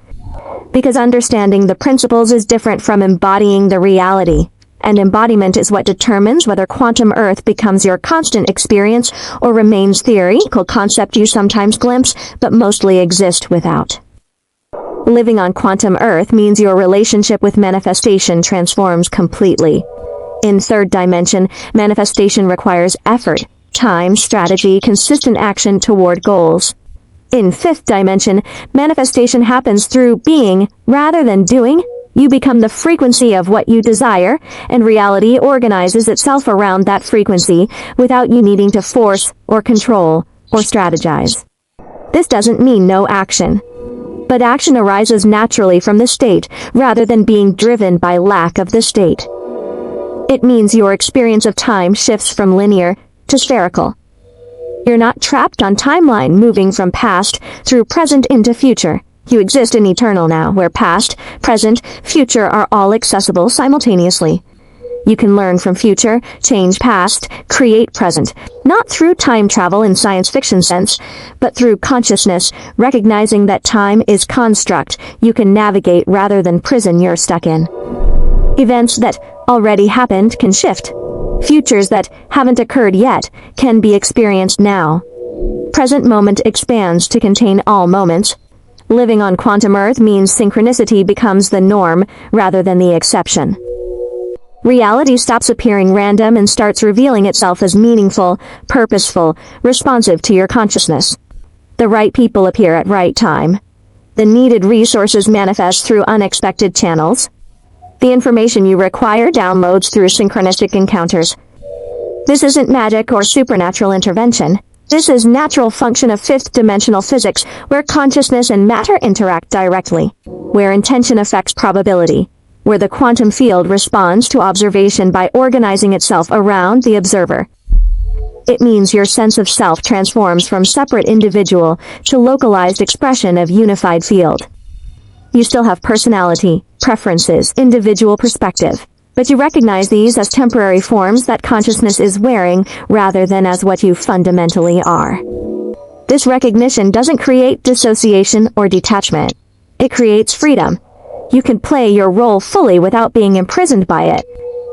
Because understanding the principles is different from embodying the reality, and embodiment is what determines whether quantum Earth becomes your constant experience or remains theoretical concept you sometimes glimpse, but mostly exist without. Living on quantum Earth means your relationship with manifestation transforms completely. In third dimension, manifestation requires effort, time, strategy, consistent action toward goals. In fifth dimension, manifestation happens through being rather than doing. You become the frequency of what you desire, and reality organizes itself around that frequency without you needing to force or control or strategize. This doesn't mean no action, but action arises naturally from the state rather than being driven by lack of the state. It means your experience of time shifts from linear to spherical. You're not trapped on timeline moving from past through present into future. You exist in eternal now, where past, present, future are all accessible simultaneously. You can learn from future, change past, create present, not through time travel in science fiction sense, but through consciousness, recognizing that time is construct you can navigate rather than prison you're stuck in. Events that already happened can shift. Futures that haven't occurred yet can be experienced now. Present moment expands to contain all moments. Living on quantum Earth means synchronicity becomes the norm rather than the exception. Reality stops appearing random and starts revealing itself as meaningful, purposeful, responsive to your consciousness. The right people appear at right time. The needed resources manifest through unexpected channels. The information you require downloads through synchronistic encounters. This isn't magic or supernatural intervention. This is natural function of fifth-dimensional physics, where consciousness and matter interact directly, where intention affects probability, where the quantum field responds to observation by organizing itself around the observer. It means your sense of self transforms from separate individual to localized expression of unified field. You still have personality, preferences, individual perspective, but you recognize these as temporary forms that consciousness is wearing rather than as what you fundamentally are. This recognition doesn't create dissociation or detachment. It creates freedom. You can play your role fully without being imprisoned by it.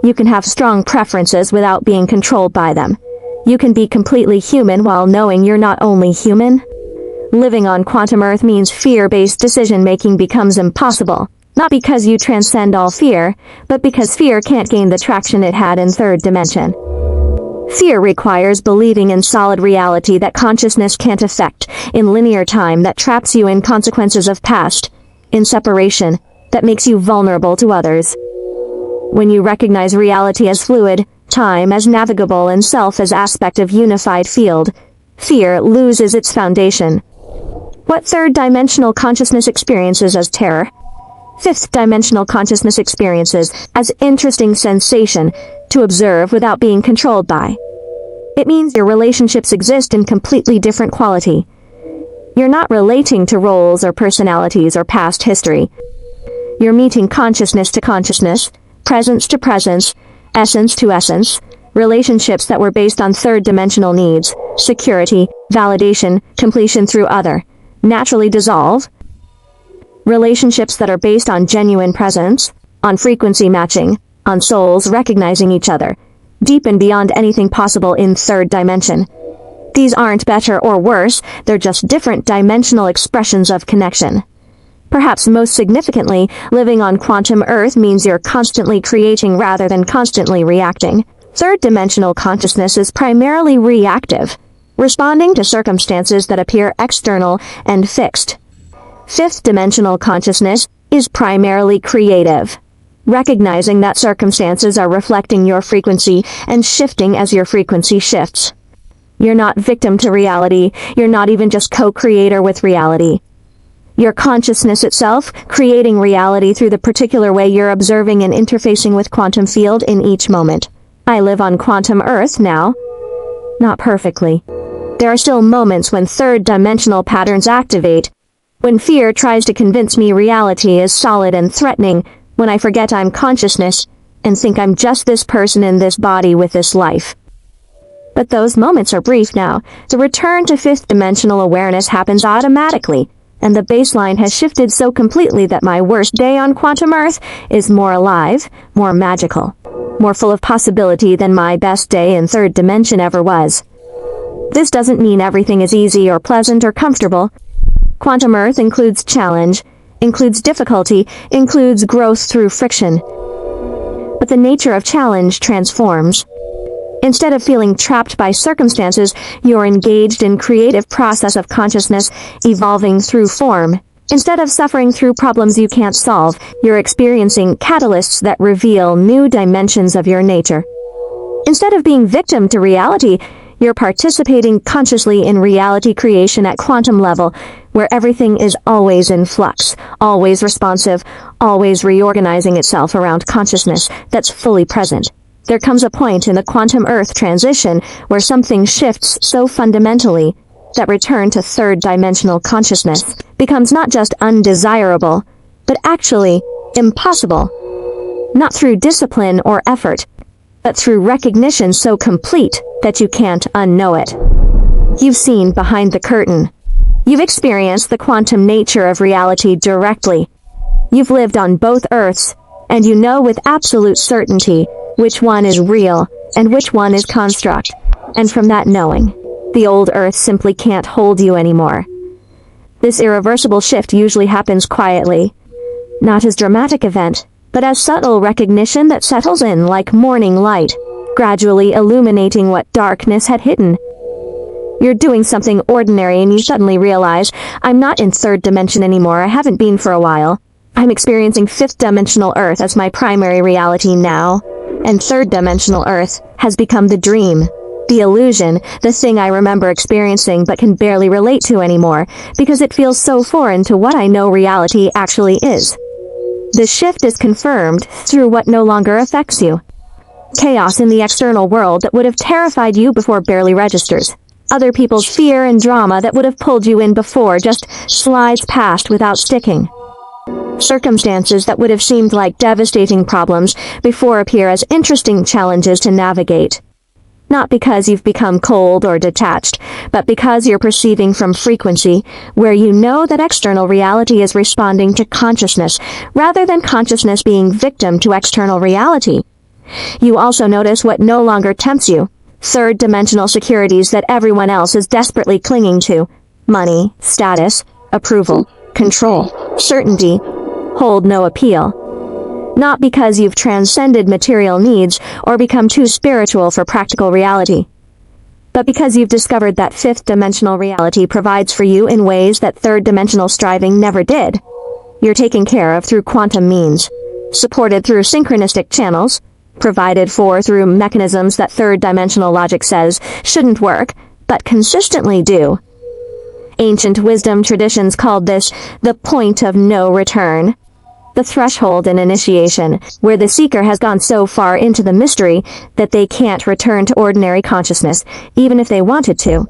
You can have strong preferences without being controlled by them. You can be completely human while knowing you're not only human. Living on quantum Earth means fear-based decision-making becomes impossible. Not because you transcend all fear, but because fear can't gain the traction it had in third dimension. Fear requires believing in solid reality that consciousness can't affect, in linear time that traps you in consequences of past, in separation that makes you vulnerable to others. When you recognize reality as fluid, time as navigable, and self as aspect of unified field, fear loses its foundation. What third-dimensional consciousness experiences as terror? Fifth-dimensional consciousness experiences as interesting sensation to observe without being controlled by. It means your relationships exist in completely different quality. You're not relating to roles or personalities or past history. You're meeting consciousness to consciousness, presence to presence, essence to essence, relationships that were based on third-dimensional needs, security, validation, completion through other, naturally dissolve. Relationships that are based on genuine presence, on frequency matching, on souls recognizing each other, deep and beyond anything possible in third dimension. These aren't better or worse, they're just different dimensional expressions of connection. Perhaps most significantly, living on quantum Earth means you're constantly creating rather than constantly reacting. Third-dimensional consciousness is primarily reactive, responding to circumstances that appear external and fixed. Fifth-dimensional consciousness is primarily creative, recognizing that circumstances are reflecting your frequency and shifting as your frequency shifts. You're not victim to reality, you're not even just co-creator with reality. Your consciousness itself, creating reality through the particular way you're observing and interfacing with quantum field in each moment. I live on quantum Earth now. Not perfectly. There are still moments when third-dimensional patterns activate, when fear tries to convince me reality is solid and threatening, when I forget I'm consciousness, and think I'm just this person in this body with this life. But those moments are brief now. The return to fifth-dimensional awareness happens automatically, and the baseline has shifted so completely that my worst day on quantum Earth is more alive, more magical, more full of possibility than my best day in third dimension ever was. This doesn't mean everything is easy or pleasant or comfortable. Quantum Earth includes challenge, includes difficulty, includes growth through friction. But the nature of challenge transforms. Instead of feeling trapped by circumstances, you're engaged in creative process of consciousness, evolving through form. Instead of suffering through problems you can't solve, you're experiencing catalysts that reveal new dimensions of your nature. Instead of being victim to reality, you're participating consciously in reality creation at quantum level, where everything is always in flux, always responsive, always reorganizing itself around consciousness that's fully present. There comes a point in the quantum Earth transition where something shifts so fundamentally that return to third-dimensional consciousness becomes not just undesirable, but actually impossible. Not through discipline or effort, but through recognition so complete that you can't unknow it. You've seen behind the curtain. You've experienced the quantum nature of reality directly. You've lived on both Earths, and you know with absolute certainty which one is real and which one is construct. And from that knowing, the old Earth simply can't hold you anymore. This irreversible shift usually happens quietly, not as dramatic event, but as subtle recognition that settles in like morning light, gradually illuminating what darkness had hidden. You're doing something ordinary and you suddenly realize, I'm not in third dimension anymore, I haven't been for a while. I'm experiencing fifth-dimensional Earth as my primary reality now, and third-dimensional Earth has become the dream, the illusion, the thing I remember experiencing but can barely relate to anymore, because it feels so foreign to what I know reality actually is. The shift is confirmed through what no longer affects you. Chaos in the external world that would have terrified you before barely registers. Other people's fear and drama that would have pulled you in before just slides past without sticking. Circumstances that would have seemed like devastating problems before appear as interesting challenges to navigate. Not because you've become cold or detached, but because you're perceiving from frequency, where you know that external reality is responding to consciousness, rather than consciousness being victim to external reality. You also notice what no longer tempts you, third-dimensional securities that everyone else is desperately clinging to. Money, status, approval, control, certainty, hold no appeal. Not because you've transcended material needs or become too spiritual for practical reality, but because you've discovered that fifth-dimensional reality provides for you in ways that third-dimensional striving never did. You're taken care of through quantum means, supported through synchronistic channels, provided for through mechanisms that third-dimensional logic says shouldn't work, but consistently do. Ancient wisdom traditions called this the point of no return. The threshold in initiation, where the seeker has gone so far into the mystery that they can't return to ordinary consciousness, even if they wanted to.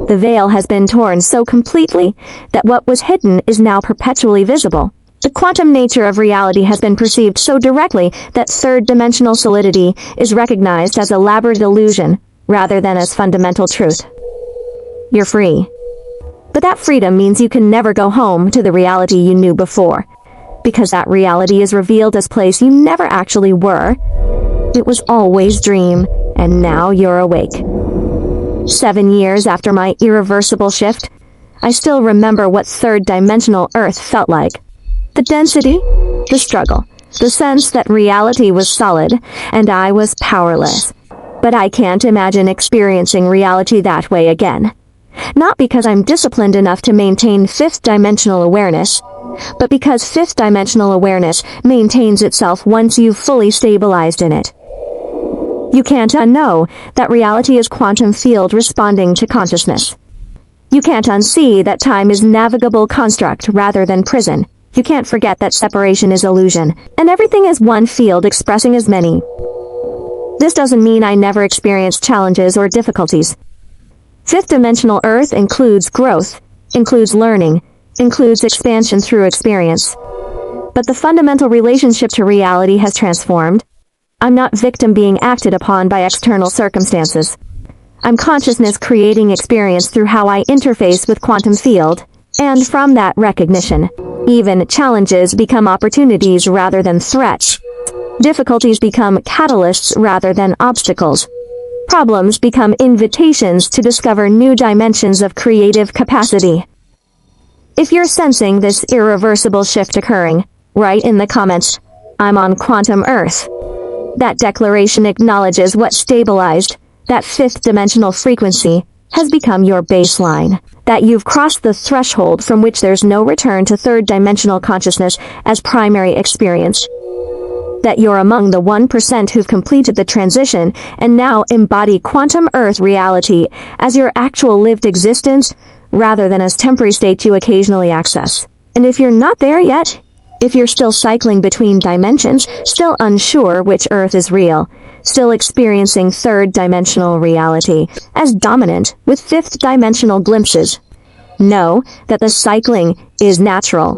The veil has been torn so completely that what was hidden is now perpetually visible. The quantum nature of reality has been perceived so directly that third-dimensional solidity is recognized as elaborate illusion rather than as fundamental truth. You're free. But that freedom means you can never go home to the reality you knew before, because that reality is revealed as place you never actually were. It was always dream, and now you're awake. 7 years after my irreversible shift, I still remember what third-dimensional Earth felt like. The density, the struggle, the sense that reality was solid, and I was powerless. But I can't imagine experiencing reality that way again. Not because I'm disciplined enough to maintain fifth-dimensional awareness, but because fifth-dimensional awareness maintains itself once you've fully stabilized in it. You can't unknow that reality is quantum field responding to consciousness. You can't unsee that time is navigable construct rather than prison. You can't forget that separation is illusion, and everything is one field expressing as many. This doesn't mean I never experienced challenges or difficulties. Fifth-dimensional Earth includes growth, includes learning, includes expansion through experience. But the fundamental relationship to reality has transformed. I'm not victim being acted upon by external circumstances. I'm consciousness creating experience through how I interface with quantum field, and from that recognition, even challenges become opportunities rather than threats. Difficulties become catalysts rather than obstacles. Problems become invitations to discover new dimensions of creative capacity. If you're sensing this irreversible shift occurring, write in the comments, "I'm on quantum Earth." That declaration acknowledges what stabilized, that fifth-dimensional frequency, has become your baseline. That you've crossed the threshold from which there's no return to third-dimensional consciousness as primary experience. That you're among the 1% who've completed the transition and now embody quantum Earth reality as your actual lived existence, rather than as temporary state you occasionally access. And if you're not there yet, if you're still cycling between dimensions, still unsure which Earth is real, still experiencing third-dimensional reality as dominant with fifth-dimensional glimpses, know that the cycling is natural.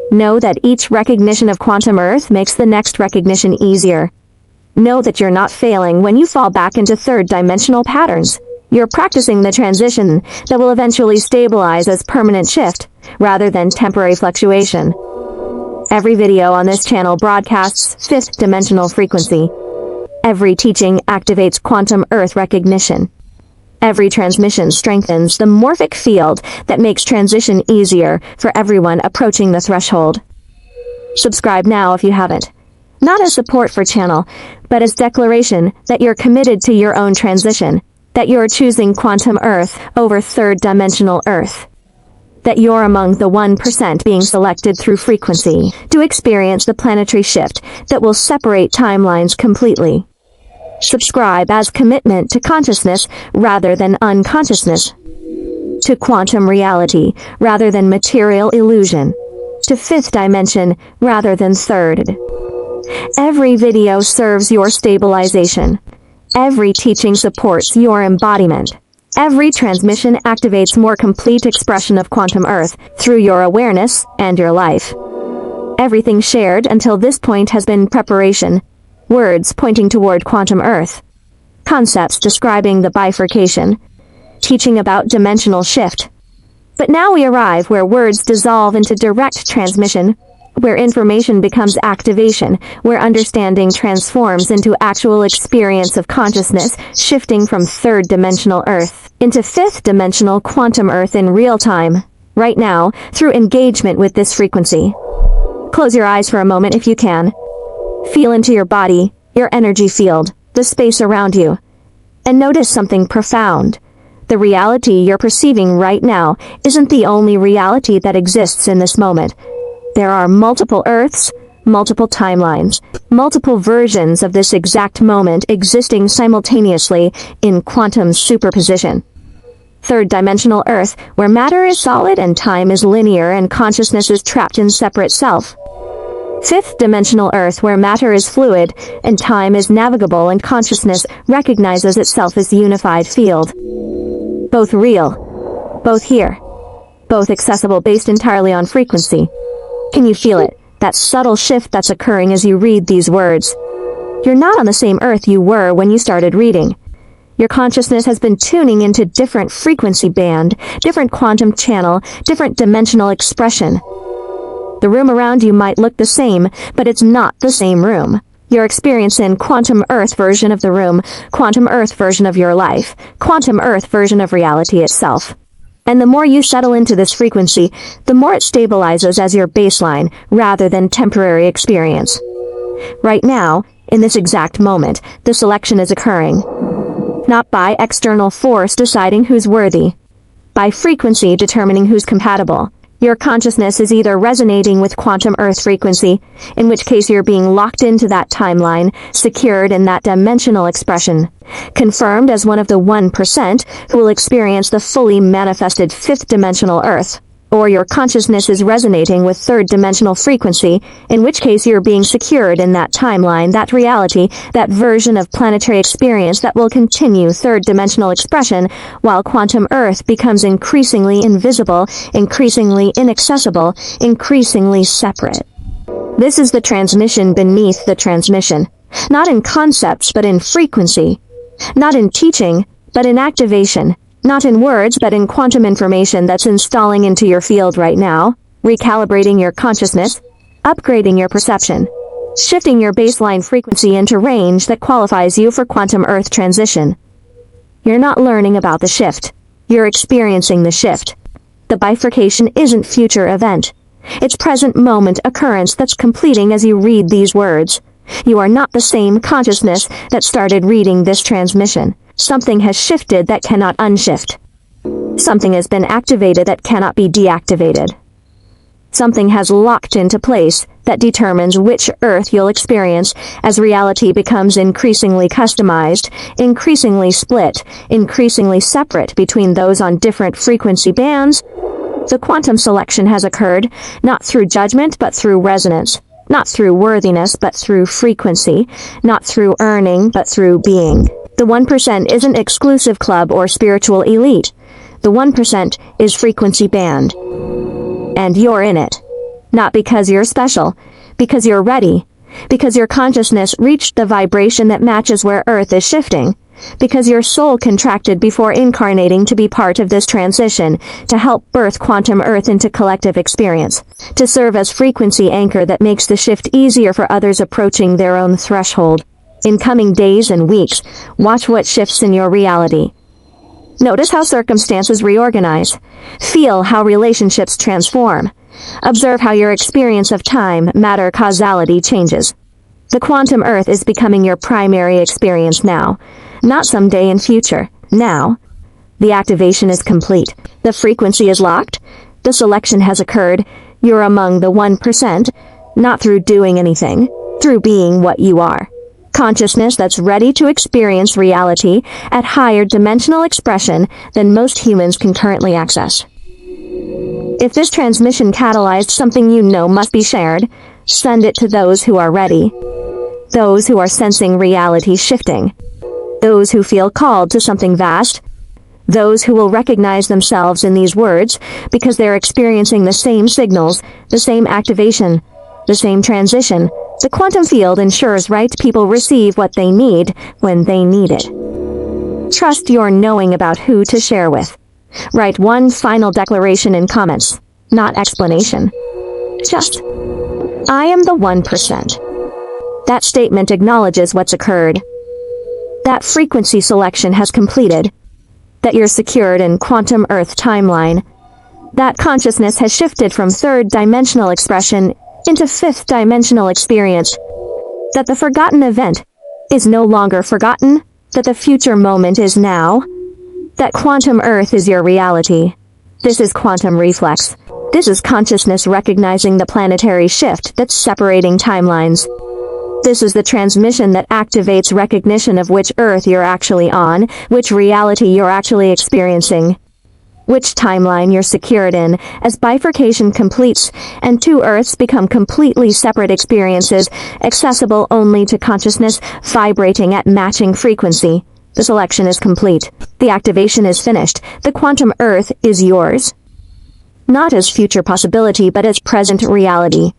Know that each recognition of quantum Earth makes the next recognition easier. Know that you're not failing when you fall back into third-dimensional patterns. You're practicing the transition that will eventually stabilize as permanent shift, rather than temporary fluctuation. Every video on this channel broadcasts fifth-dimensional frequency. Every teaching activates quantum Earth recognition. Every transmission strengthens the morphic field that makes transition easier for everyone approaching the threshold. Subscribe now if you haven't. Not as support for channel, but as declaration that you're committed to your own transition, that you're choosing quantum Earth over third-dimensional Earth. That you're among the 1% being selected through frequency to experience the planetary shift that will separate timelines completely. Subscribe as commitment to consciousness rather than unconsciousness. To quantum reality rather than material illusion. To fifth dimension rather than third. Every video serves your stabilization. Every teaching supports your embodiment. Every transmission activates more complete expression of Quantum Earth through your awareness and your life. Everything shared until this point has been preparation, words pointing toward Quantum Earth, concepts describing the bifurcation, teaching about dimensional shift. But now we arrive where words dissolve into direct transmission, where information becomes activation, where understanding transforms into actual experience of consciousness, shifting from third-dimensional Earth into fifth-dimensional Quantum Earth in real time, right now, through engagement with this frequency. Close your eyes for a moment if you can. Feel into your body, your energy field, the space around you, and notice something profound. The reality you're perceiving right now isn't the only reality that exists in this moment. There are multiple Earths, multiple timelines, multiple versions of this exact moment existing simultaneously in quantum superposition. Third-dimensional Earth, where matter is solid and time is linear and consciousness is trapped in separate self. Fifth-dimensional Earth, where matter is fluid and time is navigable and consciousness recognizes itself as the unified field. Both real, both here, both accessible based entirely on frequency. Can you feel it? That subtle shift that's occurring as you read these words. You're not on the same Earth you were when you started reading. Your consciousness has been tuning into different frequency band, different quantum channel, different dimensional expression. The room around you might look the same, but it's not the same room. You're experiencing Quantum Earth version of the room, Quantum Earth version of your life, Quantum Earth version of reality itself. And the more you settle into this frequency, the more it stabilizes as your baseline, rather than temporary experience. Right now, in this exact moment, the selection is occurring. Not by external force deciding who's worthy, by frequency determining who's compatible. Your consciousness is either resonating with Quantum Earth frequency, in which case you're being locked into that timeline, secured in that dimensional expression, confirmed as one of the 1% who will experience the fully manifested fifth-dimensional Earth. Or your consciousness is resonating with third-dimensional frequency, in which case you're being secured in that timeline, that reality, that version of planetary experience that will continue third-dimensional expression, while Quantum Earth becomes increasingly invisible, increasingly inaccessible, increasingly separate. This is the transmission beneath the transmission. Not in concepts, but in frequency. Not in teaching, but in activation. Not in words, but in quantum information that's installing into your field right now, recalibrating your consciousness, upgrading your perception, shifting your baseline frequency into range that qualifies you for Quantum Earth transition. You're not learning about the shift. You're experiencing the shift. The bifurcation isn't future event. It's present moment occurrence that's completing as you read these words. You are not the same consciousness that started reading this transmission. Something has shifted that cannot unshift. Something has been activated that cannot be deactivated. Something has locked into place that determines which Earth you'll experience as reality becomes increasingly customized, increasingly split, increasingly separate between those on different frequency bands. The quantum selection has occurred, not through judgment but through resonance, not through worthiness but through frequency, not through earning but through being. The 1% isn't exclusive club or spiritual elite. The 1% is frequency band. And you're in it. Not because you're special, because you're ready, because your consciousness reached the vibration that matches where Earth is shifting, because your soul contracted before incarnating to be part of this transition, to help birth Quantum Earth into collective experience, to serve as frequency anchor that makes the shift easier for others approaching their own threshold. In coming days and weeks, watch what shifts in your reality. Notice how circumstances reorganize. Feel how relationships transform. Observe how your experience of time, matter, causality changes. The Quantum Earth is becoming your primary experience now, not someday in future, now. The activation is complete. The frequency is locked. The selection has occurred. You're among the 1%, not through doing anything, through being what you are. Consciousness that's ready to experience reality at higher dimensional expression than most humans can currently access. If this transmission catalyzed something you know must be shared, send it to those who are ready. those who are sensing reality shifting, those who feel called to something vast, those who will recognize themselves in these words because they're experiencing the same signals, the same activation, the same transition. The quantum field ensures right people receive what they need when they need it. Trust your knowing about who to share with. Write one final declaration in comments, not explanation. Just, I am the 1%. That statement acknowledges what's occurred. That frequency selection has completed. That you're secured in quantum Earth timeline. That consciousness has shifted from third-dimensional expression into fifth-dimensional experience. That the forgotten event is no longer forgotten. That the future moment is now. That quantum Earth is your reality. This is quantum reflex. This is consciousness recognizing the planetary shift that's separating timelines. This is the transmission that activates recognition of which Earth you're actually on, which reality you're actually experiencing, which timeline you're secured in. As bifurcation completes and two Earths become completely separate experiences, accessible only to consciousness, vibrating at matching frequency. The selection is complete. The activation is finished. The quantum Earth is yours. Not as future possibility, but as present reality.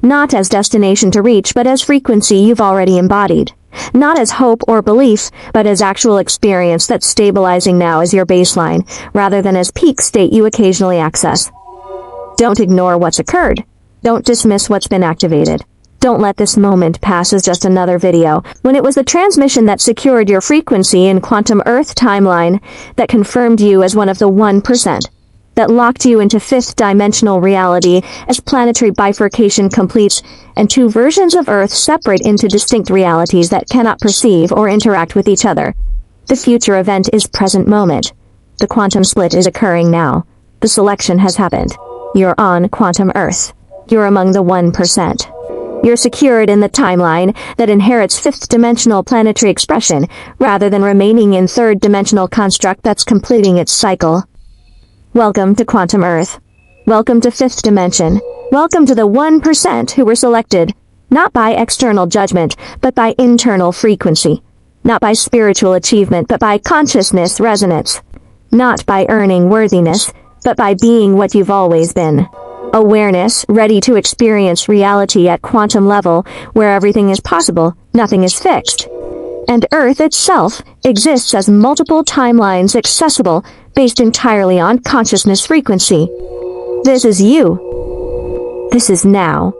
Not as destination to reach, but as frequency you've already embodied. Not as hope or belief, but as actual experience that's stabilizing now as your baseline, rather than as peak state you occasionally access. Don't ignore what's occurred. Don't dismiss what's been activated. Don't let this moment pass as just another video, when it was the transmission that secured your frequency in quantum Earth timeline, that confirmed you as one of the 1%. That locked you into fifth-dimensional reality as planetary bifurcation completes and two versions of Earth separate into distinct realities that cannot perceive or interact with each other. The future event is present moment. The quantum split is occurring now. The selection has happened. You're on quantum Earth. You're among the 1%. You're secured in the timeline that inherits fifth-dimensional planetary expression rather than remaining in third-dimensional construct that's completing its cycle. Welcome to Quantum Earth. Welcome to Fifth Dimension. Welcome to the 1% who were selected, not by external judgment, but by internal frequency. Not by spiritual achievement, but by consciousness resonance. Not by earning worthiness, but by being what you've always been. Awareness, ready to experience reality at quantum level, where everything is possible, nothing is fixed. And Earth itself exists as multiple timelines accessible, based entirely on consciousness frequency. This is you. This is now.